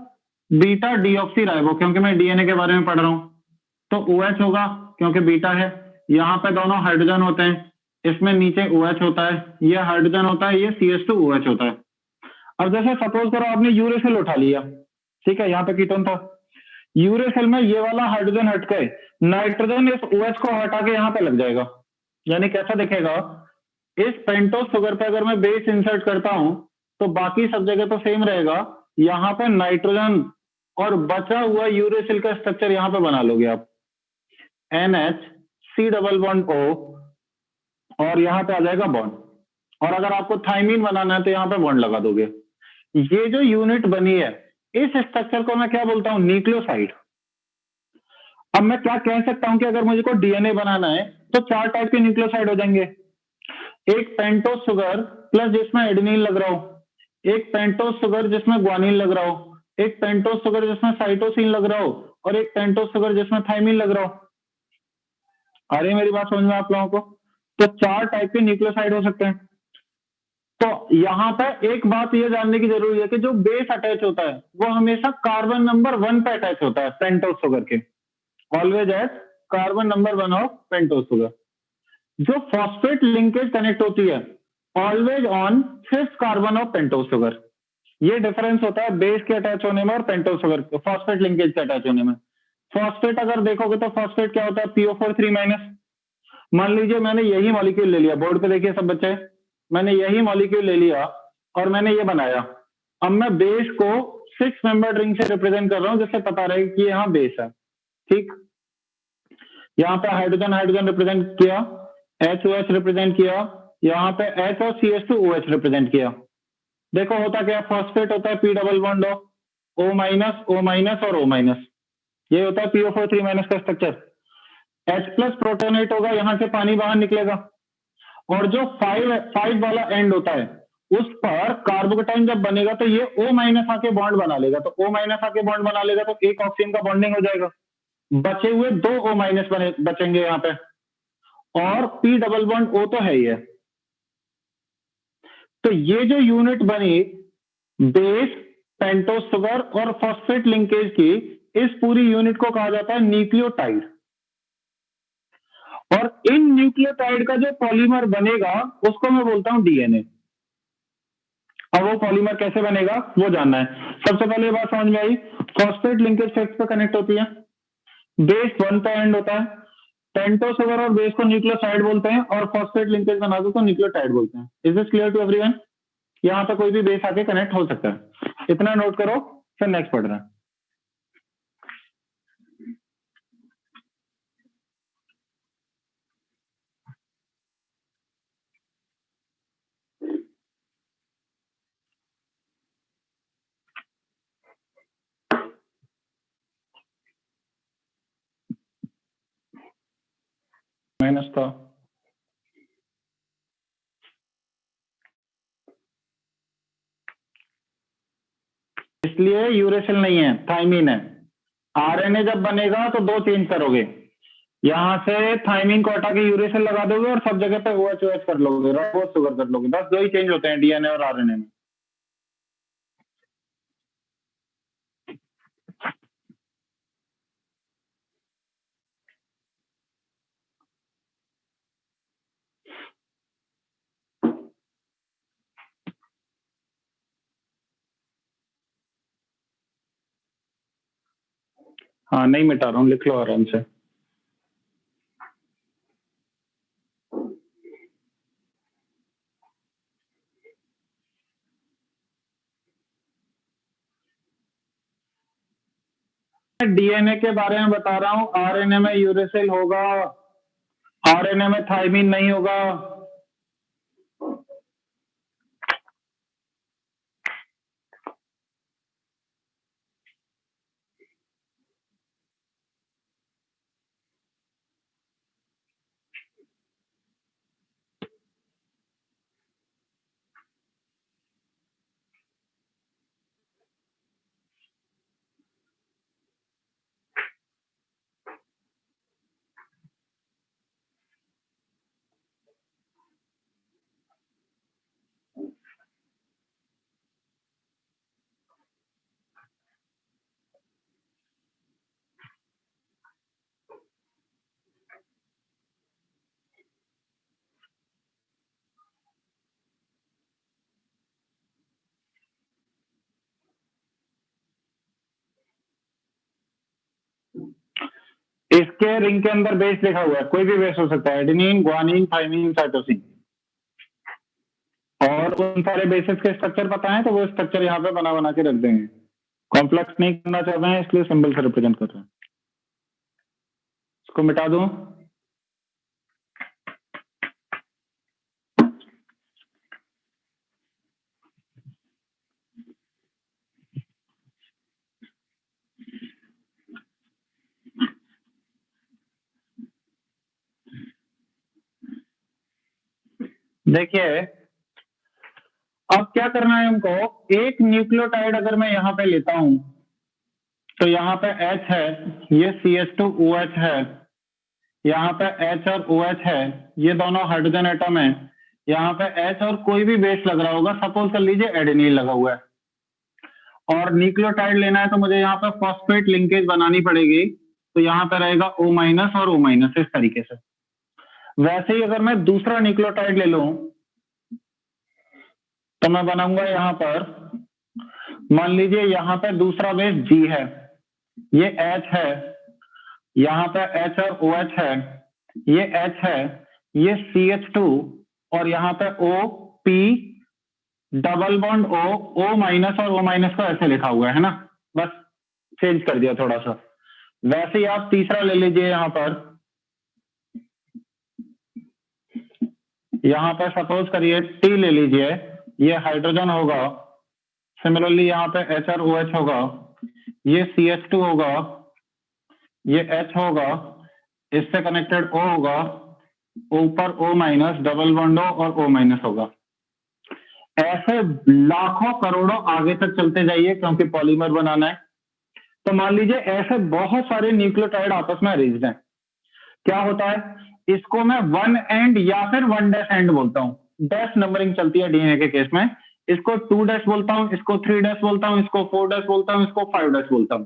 बीटा डीऑक्सी राइबो, क्योंकि मैं डीएनए के बारे में पढ़ रहा हूं, तो OH होगा क्योंकि बीटा है। यहाँ पे दोनों हाइड्रोजन होते हैं, इसमें नीचे OH होता है, ये हाइड्रोजन होता है, ये CH2OH होता है। अब जैसे सपोज करो आपने यूरेसिल उठा लिया, ठीक है, यहाँ पे कीटोन था, यूरेसिल में ये वाला हाइड्रोजन हट गए, नाइट्रोजन इस OH को हटा के यहाँ पे लग जाएगा। यानी कैसा दिखेगा, इस पेंटोज शुगर पे अगर मैं बेस इंसर्ट करता हूं तो बाकी सब जगह तो सेम रहेगा, यहाँ पे नाइट्रोजन और बचा हुआ यूरेसिल का स्ट्रक्चर यहाँ पे बना लोगे आप, NH C double bond O, और यहाँ पे आ जाएगा बॉन्ड। और अगर आपको थाइमीन बनाना है तो यहाँ पे बॉन्ड लगा दोगे। ये जो यूनिट बनी है, इस स्ट्रक्चर को मैं क्या बोलता हूँ, न्यूक्लियोसाइड। अब मैं क्या कह सकता हूं कि अगर मुझे को डीएनए बनाना है तो 4 टाइप के न्यूक्लियोसाइड हो जाएंगे। एक पेंटोज शुगर प्लस जिसमें एडेनिन लग रहा हो, एक पेंटोज शुगर जिसमें ग्वानिन लग रहा हो, एक पेंटोज शुगर जिसमें साइटोसिन लग रहा हो, और एक पेंटोज शुगर जिसमें थाइमिन लग रहा हो। आ रही है मेरी बात समझ में आप लोगों को? तो 4 टाइप के न्यूक्लियोसाइड हो सकते हैं। तो यहां पर एक बात यह जानने की जरूरी है कि जो बेस अटैच होता है वो हमेशा कार्बन नंबर 1 पे अटैच होता है पेंटोज शुगर के, always at carbon number 1 of pentose sugar. जो फॉस्फेट लिंकेज कनेक्ट होती है, always on 5th carbon of pentose sugar. ये डिफरेंस होता है बेस के अटैच होने में और पेंटोज शुगर फॉस्फेट लिंकेज के अटैच होने में। फॉस्फेट अगर देखोगे तो फॉस्फेट क्या होता है, PO4 3-। मान लीजिए मैंने यही मॉलिक्यूल ले लिया, बोर्ड पे देखिए सब बच्चे, मैंने यही मॉलिक्यूल ले लिया और मैंने ये बनाया। अब मैं बेस को 6 मेंबर रिंग से रिप्रेजेंट कर रहा हूं, जिससे पता रहे कि यहाँ बेस है, ठीक। यहाँ पे हाइड्रोजन हाइड्रोजन रिप्रेजेंट किया, HOH रिप्रेजेंट किया, यहाँ पे H और CH2OH रिप्रेजेंट किया। देखो होता क्या, फॉस्फेट होता है P double bond O minus O minus और O माइनस, ये होता है PO4 3- का स्ट्रक्चर। H प्लस प्रोटोनेट होगा, यहां से पानी बाहर निकलेगा, और जो 5 वाला एंड होता है उस पर कार्बोकेटाइन जब बनेगा तो ये O माइनस आके बॉन्ड बना लेगा, तो O माइनस आके बॉन्ड बना लेगा तो एक ऑक्सीजन का बॉन्डिंग हो जाएगा, बचे हुए 2 O माइनस बचेंगे यहाँ पे, और P डबल बॉन्ड O तो है ही है। तो ये जो यूनिट बनी बेस, पेंटोज शुगर और फॉस्फेट लिंकेज की, इस पूरी यूनिट को कहा जाता है न्यूक्लियोटाइड। और इन न्यूक्लियोटाइड का जो पॉलीमर बनेगा उसको मैं बोलता हूं डीएनए। अब वो पॉलीमर कैसे बनेगा वो जानना है। सबसे पहले ये बात समझ में आई, फॉस्फेट लिंकेज 6 पे कनेक्ट होती है, बेस 1 पे एंड होता है, पेंटोज शुगर और बेस को न्यूक्लियोसाइड बोलते हैं, और फॉस्फेट लिंकेज बना दो तो न्यूक्लियोटाइड बोलते हैं। Is this clear to everyone? यहाँ पे कोई भी बेस आके कनेक्ट हो सकता है, इतना नोट करो, फिर नेक्स्ट पढ़ रहे हैं। माइनस था। इसलिए यूरेसिल नहीं है, थाइमिन है। आरएनए जब बनेगा तो दो चेंज करोगे, यहां से थाइमिन को हटा के यूरेसिल लगा दोगे और सब जगह पे OH OH कर लोगे, रोबोस शुगर कर लोगे, बस दो ही चेंज होते हैं डीएनए और आरएनए में। हाँ नहीं मिटा रहा हूँ, लिख लो आराम से। डीएनए के बारे में बता रहा हूँ, आरएनए में यूरेसिल होगा, आरएनए में थाइमिन नहीं होगा। इसके रिंग के अंदर बेस लिखा हुआ है, कोई भी बेस हो सकता है, एडेनिन, ग्वानिन, थाइमिन, साइटोसिन। और उन सारे बेसिस के स्ट्रक्चर पता है तो वो स्ट्रक्चर यहाँ पे बना के रख देंगे। कॉम्प्लेक्स नहीं करना चाहते हैं इसलिए सिंबल से रिप्रेजेंट कर रहे हैं। इसको मिटा दूं। देखिए अब क्या करना है हमको, एक न्यूक्लियोटाइड अगर मैं यहाँ पे लेता हूं तो यहाँ पे H है, ये CH2OH है, यहाँ पे H और OH है, ये दोनों हाइड्रोजन एटम है, यहाँ पे H और कोई भी बेस लग रहा होगा, सपोज कर लीजिए एडेनिन लगा हुआ है, और न्यूक्लियोटाइड लेना है तो मुझे यहाँ पे फॉस्फेट लिंकेज बनानी पड़ेगी, तो यहाँ पे रहेगा O- और O- इस तरीके से। वैसे ही अगर मैं दूसरा न्यूक्लियोटाइड ले लूं तो मैं बनाऊंगा यहाँ पर, मान लीजिए यहाँ पे दूसरा बेस G है, ये H है, यहाँ पे H और OH है, ये H है, ये CH2 और यहाँ पे OP double bond O, O- और O- को ऐसे लिखा हुआ है ना, बस चेंज कर दिया थोड़ा सा। वैसे ही आप तीसरा ले लीजिए, यहाँ पर सपोज करिए T ले लीजिए, ये हाइड्रोजन होगा, सिमिलरली यहाँ पे H और OH होगा, ये CH2 होगा, ये H होगा, इससे कनेक्टेड O होगा, ऊपर O- डबल बॉन्ड O और O- होगा। ऐसे लाखों करोड़ों आगे तक चलते जाइए क्योंकि पॉलीमर बनाना है। तो मान लीजिए ऐसे बहुत सारे न्यूक्लियोटाइड आपस में अरेंज्ड हैं, क्या होता है, इसको मैं 1 एंड या फिर 1 डैश एंड बोलता हूं। डैश नंबरिंग चलती है डीएनए के केस में, इसको 2 डैश बोलता हूं, इसको 3 डैश बोलता हूं, इसको 4 डैश बोलता हूं, इसको 5 डैश बोलता हूं।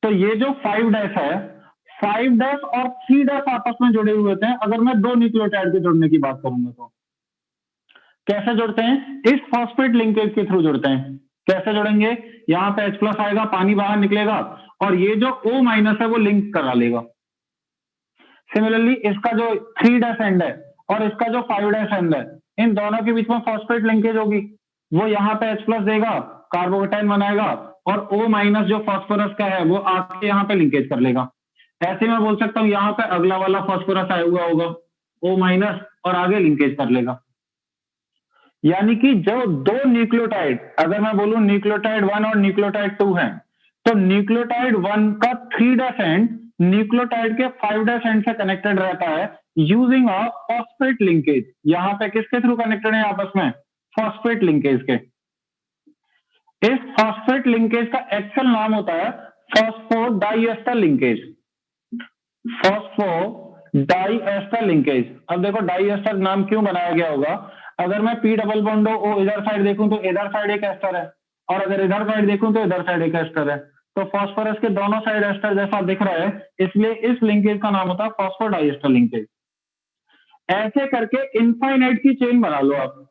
तो ये जो 5 डैश है, 5 डैश और 3 डैश आपस में जुड़े हुए होते हैं। अगर मैं दो न्यूक्लियोटाइड के जुड़ने की बात करूंगा तो कैसे जुड़ते हैं, इस फॉस्फेट लिंकेज के थ्रू जुड़ते हैं। कैसे जुड़ेंगे, यहाँ पे H+ आएगा, पानी बाहर निकलेगा और ये जो O- है वो लिंक करा लेगा। सिमिलरली इसका जो 3 डैश एंड है और इसका जो 5 डैश एंड है, इन दोनों के बीच में फॉस्फेट लिंकेज होगी, वो यहाँ पे H+ देगा, कार्बोकेटाइन बनाएगा और O- जो फॉस्फोरस का है वो आके यहाँ पे लिंकेज कर लेगा। ऐसे मैं बोल सकता हूँ यहाँ पे अगला वाला फॉस्फोरस आया हुआ होगा, O- और आगे लिंकेज कर लेगा। यानी कि जो दो न्यूक्लियोटाइड, अगर मैं बोलूं न्यूक्लियोटाइड 1 और न्यूक्लियोटाइड 2 है, तो न्यूक्लियोटाइड 1 का 3 डैश एंड न्यूक्लियोटाइड के 5 डैश एंड से कनेक्टेड रहता है, यूजिंग अ फॉस्फेट लिंकेज। यहाँ पे किसके थ्रू कनेक्टेड है आपस में? फॉस्फेट लिंकेज के। इस फॉस्फेट लिंकेज का एक्चुअल नाम होता है फॉस्फोडाइएस्टर लिंकेज। Phosphodiester linkage. अब देखो डाइएस्टर नाम क्यों बनाया गया होगा? अगर मैं पी डबल बॉन्ड ओ इधर साइड देखूं तो इधर साइड एक एस्टर है, और अगर इधर साइड देखूं तो इधर साइड एक एस्टर है, तो फॉस्फोरस के दोनों साइड एस्टर जैसा दिख रहा है, इसलिए इस लिंकेज का नाम होता है फॉस्फोडाइएस्टर लिंकेज। ऐसे करके इनफाइनाइट की चेन बना लो आप।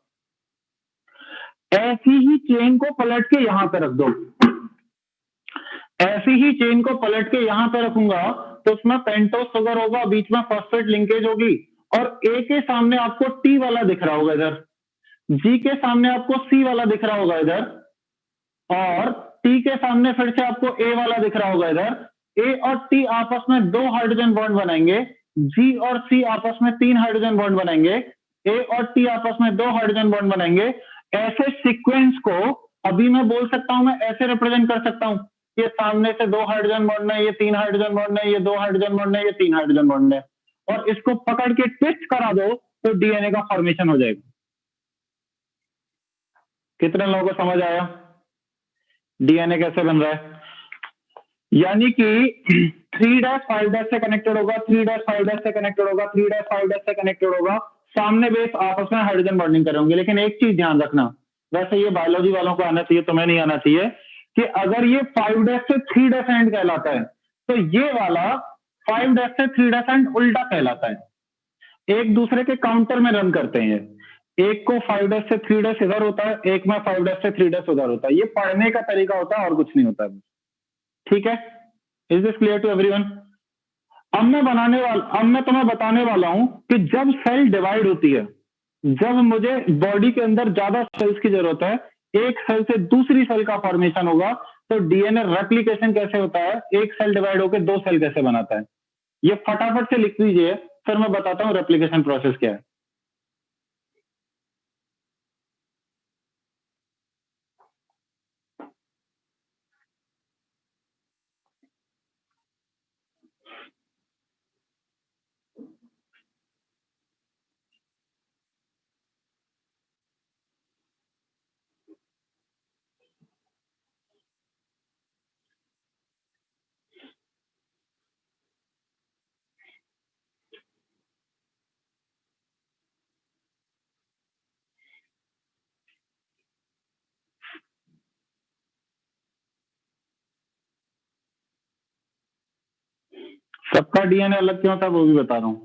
ऐसी ही चेन को पलट के यहां पे रख दो। ऐसी ही चेन को पलट के यहां पे रखूंगा तो उसमें पेंटोस शुगर होगा, बीच में फॉस्फेट लिंकेज होगी, और ए के सामने आपको टी वाला दिख रहा होगा इधर, जी के सामने आपको सी वाला दिख रहा होगा इधर, और टी के सामने फिर से आपको ए वाला दिख रहा होगा इधर। ए और टी आपस में 2 हाइड्रोजन बॉन्ड बनाएंगे, जी और सी आपस में 3 हाइड्रोजन बॉन्ड बनाएंगे, ए और टी आपस में 2 हाइड्रोजन बॉन्ड बनाएंगे। ऐसे सीक्वेंस को अभी मैं बोल सकता हूं, मैं ऐसे रिप्रेजेंट कर सकता हूं, ये सामने से 2 हाइड्रोजन बॉन्ड है, ये 3 हाइड्रोजन बॉन्ड है, ये 2 हाइड्रोजन बॉन्ड है, ये 3 हाइड्रोजन बॉन्ड है, और इसको पकड़ के ट्विस्ट करा दो तो डीएनए का फॉर्मेशन हो जाएगा। कितने लोगों को समझ आया डीएनए कैसे बन रहा है? यानी कि 3-5 से कनेक्टेड होगा, 3-5 से कनेक्टेड होगा, 3-5 से कनेक्टेड होगा, सामने बेस आपस में हाइड्रोजन बॉन्डिंग करेंगे। लेकिन एक चीज ध्यान रखना, वैसे ये बायोलॉजी वालों को आना चाहिए, तुम्हें नहीं आना चाहिए, कि अगर ये 5 से 3 एंड कहलाता है तो ये वाला 5 से 3 एंड उल्टा कहलाता है। एक दूसरे के काउंटर में रन करते हैं। एक को 5 से 3 इधर होता है, एक में 5 से 3 उधर होता है। ये पढ़ने का तरीका होता है और कुछ नहीं होता है। ठीक है, is this clear to everyone? अब मैं तुम्हें बताने वाला हूं कि जब सेल डिवाइड होती है, जब मुझे बॉडी के अंदर ज्यादा सेल्स की जरूरत है, एक सेल से दूसरी सेल का फॉर्मेशन होगा, तो डीएनए रेप्लिकेशन कैसे होता है, एक सेल डिवाइड होकर 2 सेल कैसे बनाता है, ये फटाफट से लिख लीजिए, फिर मैं बताता हूं रेप्लिकेशन प्रोसेस क्या है। सबका डीएनए अलग क्यों था वो भी बता रहा हूं।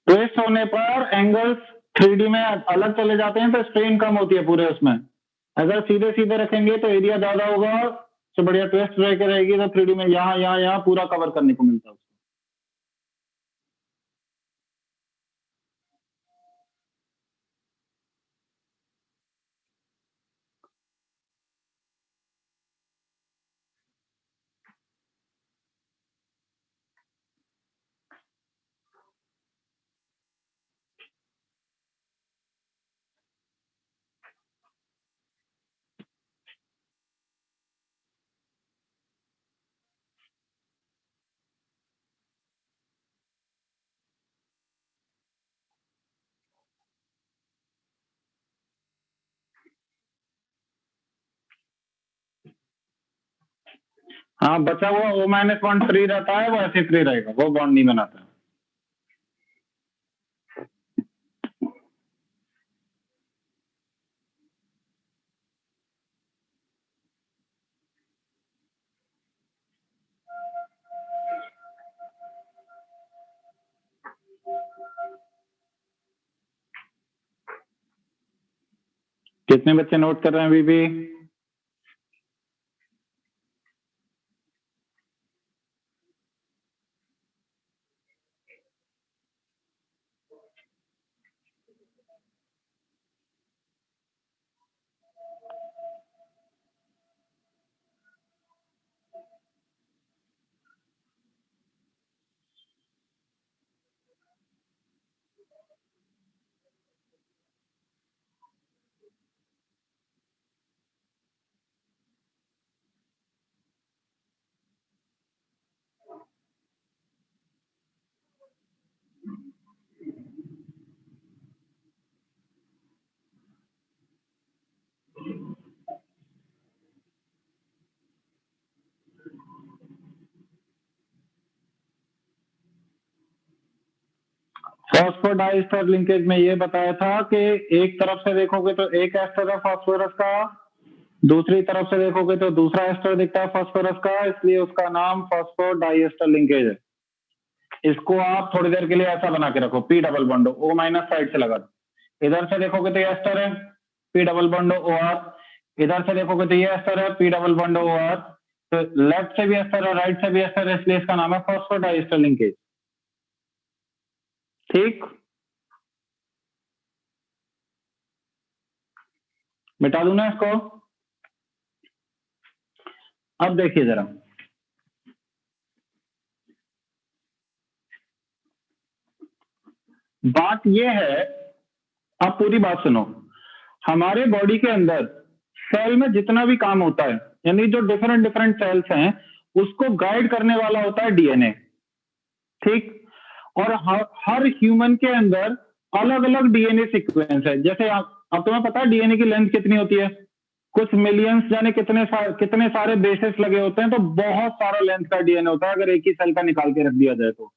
ट्विस्ट होने पर एंगल्स 3D में अलग चले जाते हैं, तो स्ट्रेन कम होती है पूरे उसमें। अगर सीधे सीधे रखेंगे तो एरिया ज्यादा होगा, तो बढ़िया ट्विस्ट रह रहेगी, तो 3D में यहाँ यहाँ यहाँ पूरा कवर करने को मिलता है। हाँ, बचा हुआ O- बॉन्ड फ्री रहता है, वो ऐसे फ्री रहेगा, वो बॉन्ड नहीं बनाता। कितने बच्चे नोट कर रहे हैं अभी भी? फॉस्फोडाइस्टर लिंकेज में ये बताया था कि एक तरफ से देखोगे तो एक एस्टर है फास्फोरस का, दूसरी तरफ से देखोगे तो दूसरा एस्टर दिखता है फास्फोरस का, इसलिए उसका नाम फॉस्फोडाइस्टर लिंकेज है। इसको आप थोड़ी देर के लिए ऐसा बना के रखो, P double bond O minus side से लगा दो। इधर से देखोगे तो ये एस्टर है, P double bond O R. इधर से देखोगे तो ये एस्टर है, P double bond O R. तो लेफ्ट से भी एस्टर है, राइट से भी एस्टर है, इसलिए इसका नाम है फॉस्फोडाइस्टर लिंकेज। ठीक, मिटा दूं ना इसको? अब देखिए जरा, बात यह है, आप पूरी बात सुनो। हमारे बॉडी के अंदर सेल में जितना भी काम होता है, यानी जो डिफरेंट डिफरेंट सेल्स हैं, उसको गाइड करने वाला होता है डीएनए। ठीक, और हर ह्यूमन के अंदर अलग अलग डीएनए सीक्वेंस है। जैसे आप, अब तुम्हें पता है डीएनए की लेंथ कितनी होती है? कुछ मिलियंस जाने कितने सारे बेसेस लगे होते हैं, तो बहुत सारा लेंथ का डीएनए होता है अगर एक ही सेल का निकाल के रख दिया जाए तो।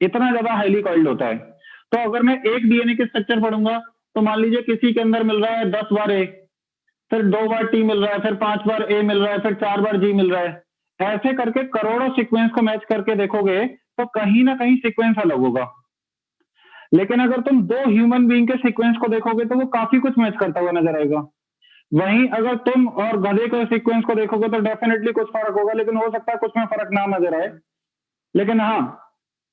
इतना ज्यादा हाईली कॉइल्ड होता है। तो अगर मैं एक डीएनए के स्ट्रक्चर पढ़ूंगा, तो मान लीजिए किसी के अंदर मिल रहा है 10 बार ए, फिर 2 बार टी मिल रहा है, फिर 5 बार ए मिल रहा है, फिर 4 बार जी मिल रहा है। ऐसे करके करोड़ों सीक्वेंस को मैच करके देखोगे तो कहीं ना कहीं सीक्वेंस अलग होगा। लेकिन अगर तुम दो ह्यूमन बीइंग के सीक्वेंस को देखोगे तो वो काफी कुछ मैच करता हुआ नजर आएगा। वहीं अगर तुम और गधे के सीक्वेंस को देखोगे तो डेफिनेटली कुछ फर्क होगा, लेकिन हो सकता है कुछ में फर्क ना नजर आए। लेकिन हाँ,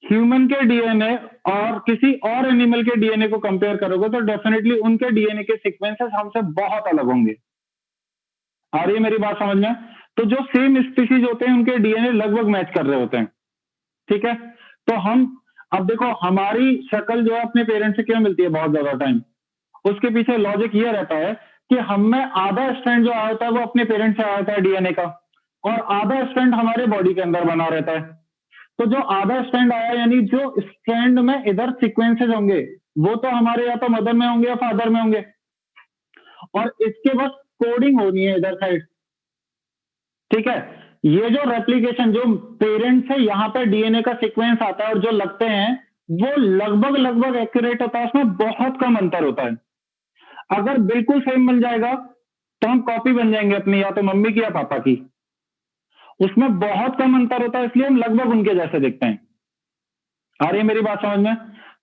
ह्यूमन के डीएनए और किसी और एनिमल के डीएनए को कंपेयर करोगे तो डेफिनेटली उनके डीएनए के सीक्वेंसेस हमसे बहुत अलग होंगे। आ रही है मेरी बात समझ में? तो जो सेम स्पीसीज होते हैं उनके डीएनए लगभग मैच कर रहे होते हैं। ठीक है, तो हम, अब देखो हमारी शक्ल जो है अपने पेरेंट्स से क्यों मिलती है बहुत ज्यादा टाइम, उसके पीछे लॉजिक ये रहता है कि हम में आधा स्ट्रैंड जो आया होता है वो अपने पेरेंट्स से आया होता है डीएनए का, और आधा स्ट्रैंड हमारे बॉडी के अंदर बना रहता है। तो जो आधा स्ट्रैंड आया, यानी जो स्ट्रैंड में इधर सीक्वेंसेस होंगे, वो तो हमारे या तो मदर में होंगे या फादर में होंगे, और इसके बस कोडिंग होनी है इधर साइड। ठीक है, ये जो रेप्लिकेशन जो पेरेंट से यहाँ पे डीएनए का सीक्वेंस आता है और जो लगते हैं, वो लगभग लगभग एक्यूरेट होता है, उसमें बहुत कम अंतर होता है। अगर बिल्कुल सेम मिल जाएगा तो हम कॉपी बन जाएंगे अपनी, या तो मम्मी की या पापा की। उसमें बहुत कम अंतर होता है, इसलिए हम लगभग उनके जैसे दिखते हैं। आ रही है मेरी बात समझ में?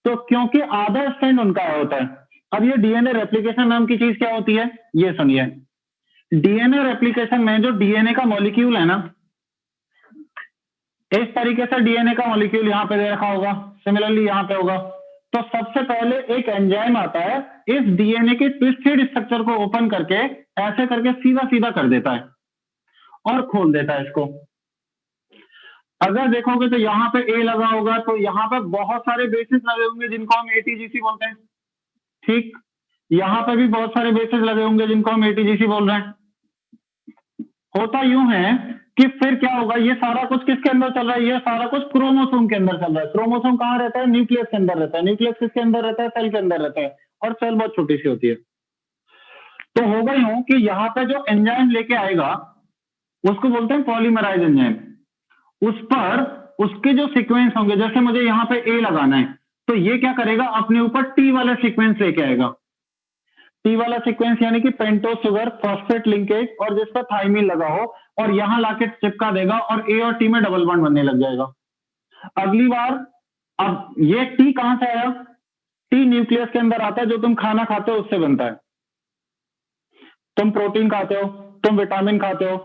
तो क्योंकि आधा स्टैंड उनका होता है। अब ये डीएनए रेप्लिकेशन नाम की चीज क्या होती है, ये सुनिए। डीएनए रेप्लिकेशन में जो डीएनए का मॉलिक्यूल है ना, इस तरीके से डीएनए का मॉलिक्यूल यहां पे दे रखा होगा, सिमिलरली यहां पे होगा। तो सबसे पहले एक एंजाइम आता है, इस डीएनए के ट्विस्टेड स्ट्रक्चर को ओपन करके ऐसे करके सीधा सीधा कर देता है और खोल देता है इसको। अगर देखोगे तो यहाँ पे ए लगा होगा, तो यहाँ पे बहुत सारे बेसिस लगे होंगे जिनको हम एटीजीसी बोलते हैं। ठीक, यहाँ पे भी बहुत सारे बेसिस लगे होंगे जिनको हम एटीजीसी बोल रहे हैं। होता यूं है कि फिर क्या होगा, ये सारा कुछ किसके अंदर चल रहा है, ये सारा कुछ क्रोमोसोम के अंदर चल रहा है। क्रोमोसोम कहाँ रहता है, न्यूक्लियस के अंदर रहता है। न्यूक्लियस किसके अंदर रहता है, सेल के अंदर रहता है, और सेल बहुत छोटी सी होती है। तो होगा यूं कि यहाँ पे जो एंजाइम लेके आएगा उसको बोलते हैं पॉलीमराइज एंजाइम। उस पर उसके जो सीक्वेंस होंगे, जैसे मुझे यहाँ पे ए लगाना है, तो ये क्या करेगा, अपने ऊपर टी वाला सीक्वेंस लेके आएगा। टी वाला सीक्वेंस यानी कि पेंटोज शुगर फॉस्फेट लिंकेज, और जिस पर थाइमिन लगा हो, और यहां लाके चिपका देगा, और ए और टी में डबल बॉन्ड बनने लग जाएगा। अगली बार, अब ये टी कहां से आया, टी न्यूक्लियस के अंदर आता है, जो तुम खाना खाते हो उससे बनता है। तुम प्रोटीन खाते हो, तुम विटामिन खाते हो,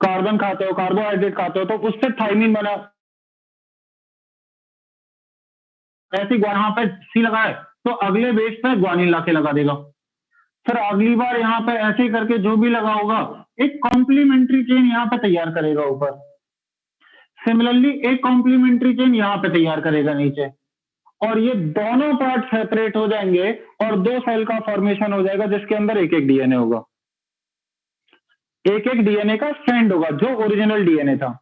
कार्बन खाते हो, कार्बोहाइड्रेट खाते हो, तो उससे थाइमिन बना। ऐसी यहाँ पे सी लगा है तो अगले बेस पे ग्वानिन ला के लगा देगा। फिर अगली बार यहाँ पे ऐसे ही करके जो भी लगा होगा एक कॉम्प्लीमेंट्री चेन यहाँ पे तैयार करेगा ऊपर। सिमिलरली एक कॉम्प्लीमेंट्री चेन यहाँ पे तैयार करेगा नीचे, और ये दोनों पार्ट सेपरेट हो जाएंगे और दो सेल का फॉर्मेशन हो जाएगा जिसके अंदर एक एक डीएनए होगा। एक एक डीएनए का स्ट्रैंड होगा जो ओरिजिनल डीएनए था।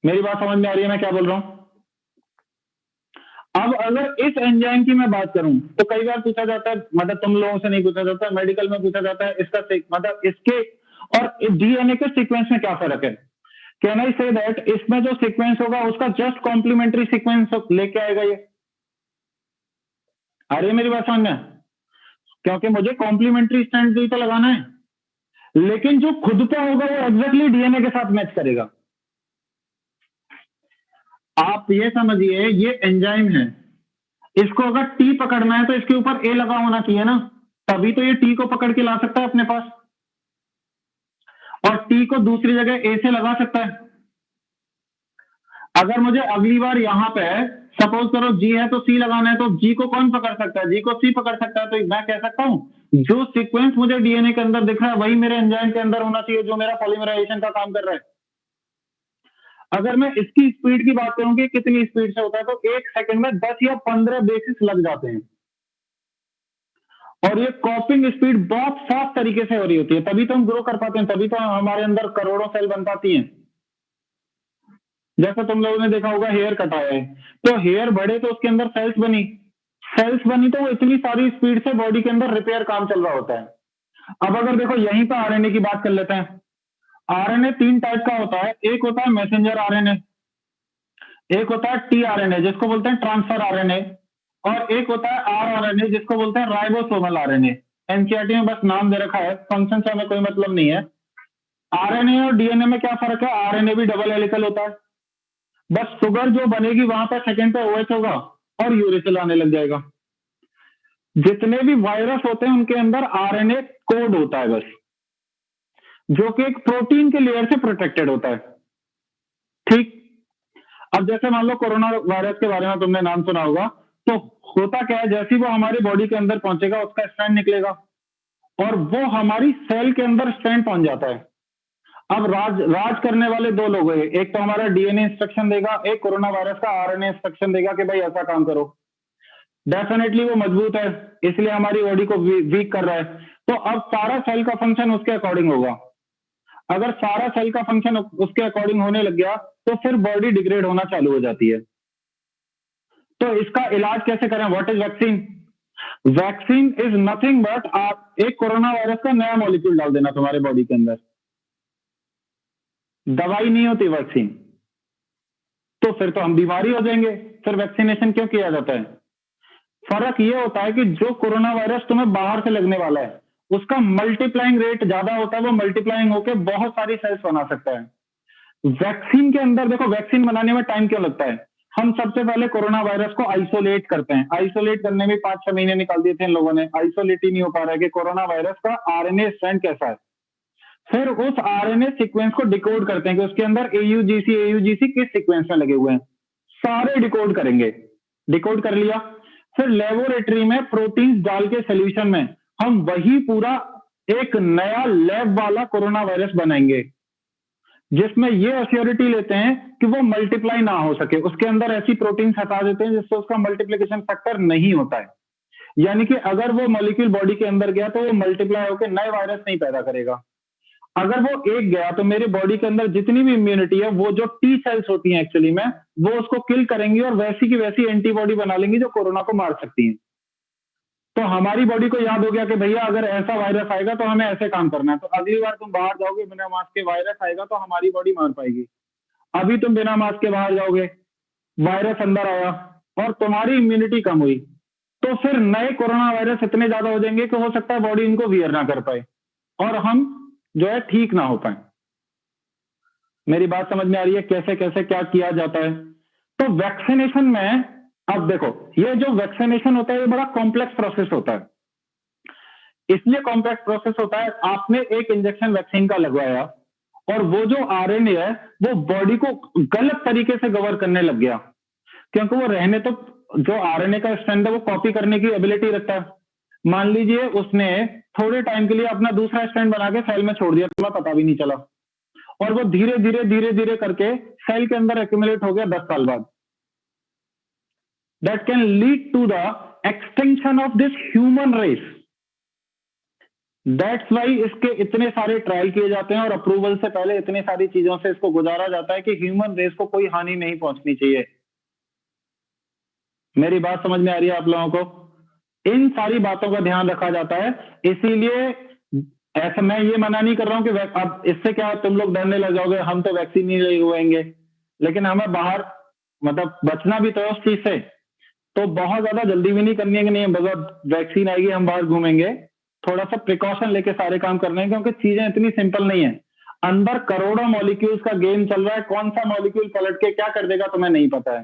मेरी बात समझ में आ रही है मैं क्या बोल रहा हूं? अब अगर इस एंजाइम की मैं बात करूं तो कई बार पूछा जाता है, मतलब तुम लोगों से नहीं पूछा जाता, मेडिकल में पूछा जाता है इसका मतलब इसके और डीएनए के सीक्वेंस में क्या फर्क है। कैन आई से दैट इसमें जो सीक्वेंस होगा उसका जस्ट कॉम्प्लीमेंट्री सीक्वेंस लेके आएगा ये। आ रही है मेरी बात समझ में? क्योंकि मुझे कॉम्प्लीमेंट्री स्ट्रैंड ही तो लगाना है, लेकिन जो खुद का होगा वो एग्जैक्टली डीएनए के साथ मैच करेगा। आप ये समझिए ये एंजाइम है, इसको अगर टी पकड़ना है तो इसके ऊपर ए लगा होना चाहिए ना, तभी तो ये टी को पकड़ के ला सकता है अपने पास, और टी को दूसरी जगह ए से लगा सकता है। अगर मुझे अगली बार यहां पे सपोज करो जी है तो सी लगाना है, तो जी को कौन पकड़ सकता है? जी को सी पकड़ सकता है। तो मैं कह सकता हूं जो सीक्वेंस मुझे डीएनए के अंदर दिख रहा है वही मेरे एंजाइम के अंदर होना चाहिए जो मेरा पॉलीमराइजेशन का काम कर रहा है। अगर मैं इसकी स्पीड की बात करूं कि कितनी स्पीड से होता है, तो 1 सेकंड में 10 या 15 बेसिस लग जाते हैं, और ये कॉपिंग स्पीड बहुत फास्ट तरीके से हो रही होती है, तभी तो हम ग्रो कर पाते हैं, तभी तो हमारे अंदर करोड़ों सेल बन पाती हैं। जैसा तुम लोगों ने देखा होगा हेयर कटाया है, तो हेयर बढ़े तो उसके अंदर सेल्स बनी, सेल्स बनी तो वो इतनी सारी स्पीड से बॉडी के अंदर रिपेयर काम चल रहा होता है। अब अगर देखो यहीं पर आरएनए की बात कर लेते हैं। आरएनए 3 टाइप का होता है, एक होता है मैसेंजर आरएनए, एक होता है टी आरएनए जिसको बोलते हैं ट्रांसफर आरएनए, और एक होता है आर आरएनए जिसको बोलते हैं राइबोसोमल आरएनए। एनसीईआरटी में बस नाम दे रखा है, फंक्शन से हमें कोई मतलब नहीं है। आरएनए और डीएनए में क्या फर्क है? आरएनए भी डबल हेलिकल होता है, बस शुगर जो बनेगी वहां पर सेकंड पे ओएच होगा और यूरेसिल आने लग जाएगा। जितने भी वायरस होते हैं उनके अंदर आरएनए कोड होता है बस, जो कि एक प्रोटीन के लेयर से प्रोटेक्टेड होता है। ठीक, अब जैसे मान लो कोरोना वायरस के बारे में तुमने नाम सुना होगा, तो होता क्या है, जैसे ही वो हमारी बॉडी के अंदर पहुंचेगा उसका स्ट्रैंड निकलेगा और वो हमारी सेल के अंदर स्ट्रैंड पहुंच जाता है। अब राज राज करने वाले दो लोग हैं, एक तो हमारा डीएनए इंस्ट्रक्शन देगा, एक कोरोना वायरस का आरएनए इंस्ट्रक्शन देगा कि भाई ऐसा काम करो। डेफिनेटली वो मजबूत है इसलिए हमारी बॉडी को वीक कर रहा है, तो अब सारा सेल का फंक्शन उसके अकॉर्डिंग होगा। अगर सारा सेल का फंक्शन उसके अकॉर्डिंग होने लग गया तो फिर बॉडी डिग्रेड होना चालू हो जाती है। तो इसका इलाज कैसे करें? What is vaccine? Vaccine is nothing but आप एक कोरोना वायरस का नया मॉलिक्यूल डाल देना तुम्हारे बॉडी के अंदर। दवाई नहीं होती वैक्सीन, तो फिर तो हम बीमारी हो जाएंगे, फिर वैक्सीनेशन क्यों किया जाता है? फर्क ये होता है कि जो कोरोना वायरस तुम्हें बाहर से लगने वाला है उसका मल्टीप्लाइंग रेट ज्यादा होता है, वो मल्टीप्लाइंग होकर बहुत सारी सेल्स बना सकता है। वैक्सीन के अंदर देखो, वैक्सीन बनाने में टाइम क्यों लगता है? हम सबसे पहले कोरोना वायरस को आइसोलेट करते हैं, आइसोलेट करने में 5-6 महीने निकाल दिए थे इन लोगों ने, आइसोलेट ही नहीं हो पा रहा है कि कोरोना वायरस का आरएनए स्ट्रैंड कैसा है। फिर उस आरएनए सीक्वेंस को डिकोड करते हैं कि उसके अंदर एयूजीसी किस सीक्वेंस में लगे हुए हैं, सारे डिकोड करेंगे। डिकोड कर लिया, फिर लेबोरेटरी में प्रोटीन्स डाल के सोल्यूशन में हम वही पूरा एक नया लैब वाला कोरोना वायरस बनाएंगे, जिसमें ये अश्योरिटी लेते हैं कि वो मल्टीप्लाई ना हो सके, उसके अंदर ऐसी प्रोटीन्स हटा देते हैं जिससे उसका मल्टीप्लिकेशन फैक्टर नहीं होता है। यानी कि अगर वो मॉलिक्यूल बॉडी के अंदर गया तो वो मल्टीप्लाई होकर नए वायरस नहीं पैदा करेगा। अगर वो एक गया तो मेरी बॉडी के अंदर जितनी भी इम्यूनिटी है, वो जो टी सेल्स होती हैं एक्चुअली में, वो उसको किल करेंगी और वैसी की वैसी एंटीबॉडी बना लेंगी जो कोरोना को मार सकती है। तो हमारी बॉडी को याद हो गया कि भैया अगर ऐसा वायरस आएगा तो हमें ऐसे काम करना है, तो अगली बार तुम बाहर जाओगे बिना मास्क के, वायरस आएगा तो हमारी बॉडी मार पाएगी। अभी तुम बिना मास्क के बाहर जाओगे, वायरस अंदर आया और तुम्हारी इम्यूनिटी कम हुई, तो फिर नए कोरोना वायरस इतने ज्यादा हो जाएंगे कि हो सकता है बॉडी इनको वियर ना कर पाए और हम जो है ठीक ना हो पाए। मेरी बात समझ में आ रही है कैसे कैसे क्या किया जाता है? तो वैक्सीनेशन में, अब देखो ये जो वैक्सीनेशन होता है ये बड़ा कॉम्प्लेक्स प्रोसेस होता है। इसलिए कॉम्पैक्ट प्रोसेस होता है। आपने एक इंजेक्शन वैक्सीन का लगवाया और वो जो आरएनए है वो बॉडी को गलत तरीके से कवर करने लग गया, क्योंकि वो रहने तो जो आरएनए का स्ट्रैंड है वो कॉपी करने की एबिलिटी रखता है। मान लीजिए उसने थोड़े टाइम के लिए अपना दूसरा स्ट्रैंड बना के सेल में छोड़ दिया, तुम्हें पता भी नहीं चला, और वो धीरे धीरे धीरे धीरे करके सेल के अंदर एक्यूमुलेट हो गया 10 साल बाद। That can lead to the extinction of this human race. That's why इसके इतने सारे ट्रायल किए जाते हैं और अप्रूवल से पहले इतनी सारी चीजों से इसको गुजारा जाता है कि ह्यूमन रेस को कोई हानि नहीं पहुंचनी चाहिए। मेरी बात समझ में आ रही है आप लोगों को? इन सारी बातों का ध्यान रखा जाता है। इसीलिए ऐसा मैं ये मना नहीं कर रहा हूं कि अब इससे क्या तुम लोग डरने लग जाओगे, हम तो वैक्सीन नहीं लगवाएंगे, लेकिन हमें बाहर मतलब बचना भी तो है उस चीज से। तो बहुत ज्यादा जल्दी भी नहीं करनी है कि नहीं बस वैक्सीन आएगी हम बाहर घूमेंगे। थोड़ा सा प्रिकॉशन लेके सारे काम करने हैं, क्योंकि चीजें इतनी सिंपल नहीं है। अंदर करोड़ों मॉलिक्यूल्स का गेम चल रहा है, कौन सा मॉलिक्यूल पलट के क्या कर देगा तुम्हें नहीं पता है।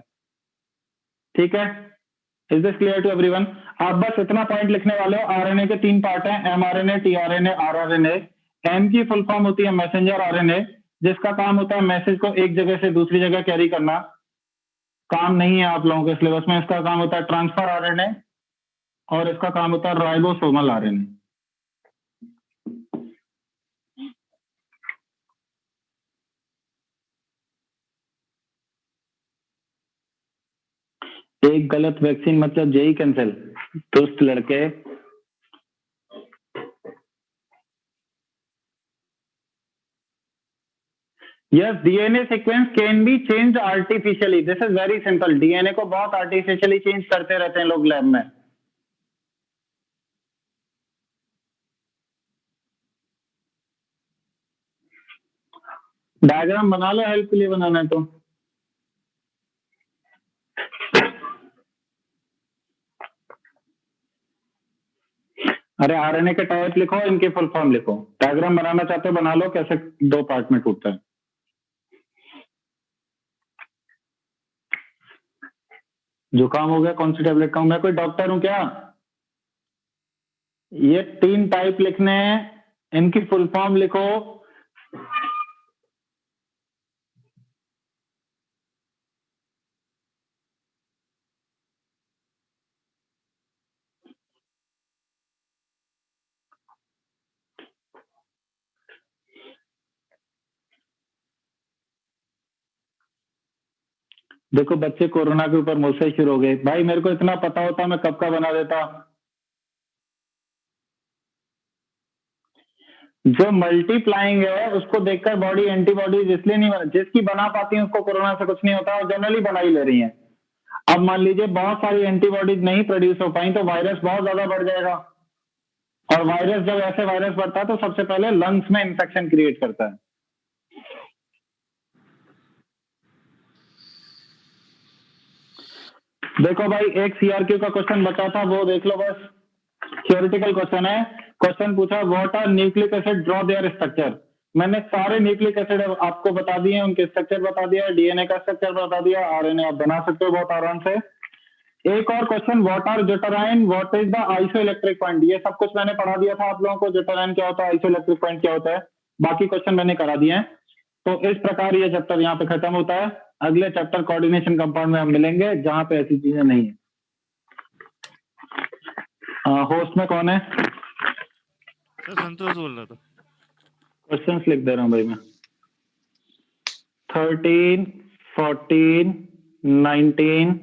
ठीक है, is this clear to everyone? आप बस इतना पॉइंट लिखने वाले हो, आरएनए के 3 पार्ट हैं, एमआरएनए, टीआरएनए, आरआरएनए। एम की फुल फॉर्म होती है मैसेंजर आरएनए, जिसका काम होता है मैसेज को एक जगह से दूसरी जगह कैरी करना। काम नहीं है आप लोगों के सिलेबस में। इसका काम होता है ट्रांसफर आरएनए और इसका काम होता है राइबोसोमल आरएनए। एक गलत वैक्सीन मतलब जेई कैंसिल। दोस्त लड़के, yes, DNA sequence can be change artificially. This is very simple. DNA को बहुत आर्टिफिशियली चेंज करते रहते हैं लोग लैब में। डायग्राम बना लो, हेल्प के लिए बनाना है तो। अरे आरएनए के टाइप लिखो, इनके फुल फॉर्म लिखो। डायग्राम बनाना चाहते हो बना लो, कैसे 2 पार्ट में टूटता है। जुकाम हो गया, कौन सी टेबलेट खाऊं? मैं कोई डॉक्टर हूं क्या? ये 3 टाइप लिखने हैं, इनकी फुल फॉर्म लिखो। देखो बच्चे कोरोना के ऊपर मुझसे शुरू हो गए। भाई मेरे को इतना पता होता मैं कब का बना देता। जो मल्टीप्लाइंग है उसको देखकर बॉडी एंटीबॉडीज इसलिए नहीं बना, जिसकी बना पाती है उसको कोरोना से कुछ नहीं होता, और जनरली बना ही ले रही है। अब मान लीजिए बहुत सारी एंटीबॉडीज नहीं प्रोड्यूस हो पाई तो वायरस बहुत ज्यादा बढ़ जाएगा, और वायरस जब ऐसे वायरस बढ़ता है तो सबसे पहले लंग्स में इंफेक्शन क्रिएट करता है। देखो भाई एक सीआरक्यू का क्वेश्चन बचा था, वो देख लो बस। थियोरिटिकल क्वेश्चन है। क्वेश्चन पूछा what are nucleic acid, draw their structure. मैंने सारे न्यूक्लिक एसिड आपको बता दिए, उनके स्ट्रक्चर बता दिया, डीएनए का स्ट्रक्चर बता दिया, आरएनए आप बना सकते हो बहुत आराम से। एक और question, what are zwitterion, what is the isoelectric point. ये सब कुछ मैंने पढ़ा दिया था आप लोगों को, ज्यूटेराइन क्या होता है, आइसोइलेक्ट्रिक पॉइंट क्या होता है। बाकी क्वेश्चन मैंने करा दिए हैं। तो इस प्रकार ये चैप्टर यहाँ पे खत्म होता है। अगले चैप्टर कोऑर्डिनेशन कंपाउंड में हम मिलेंगे, जहां पे ऐसी चीजें नहीं है। होस्ट में कौन है? संतोष बोल रहा था। क्वेश्चंस लिख दे रहा हूं भाई मैं। 13, 14, 19,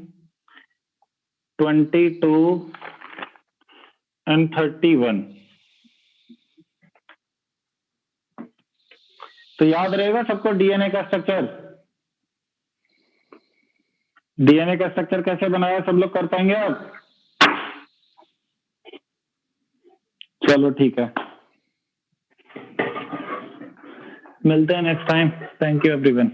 22 एंड 31। तो याद रहेगा सबको डीएनए का स्ट्रक्चर। डीएनए का स्ट्रक्चर कैसे बनाया सब लोग कर पाएंगे अब? चलो ठीक है, मिलते हैं next time. Thank you everyone.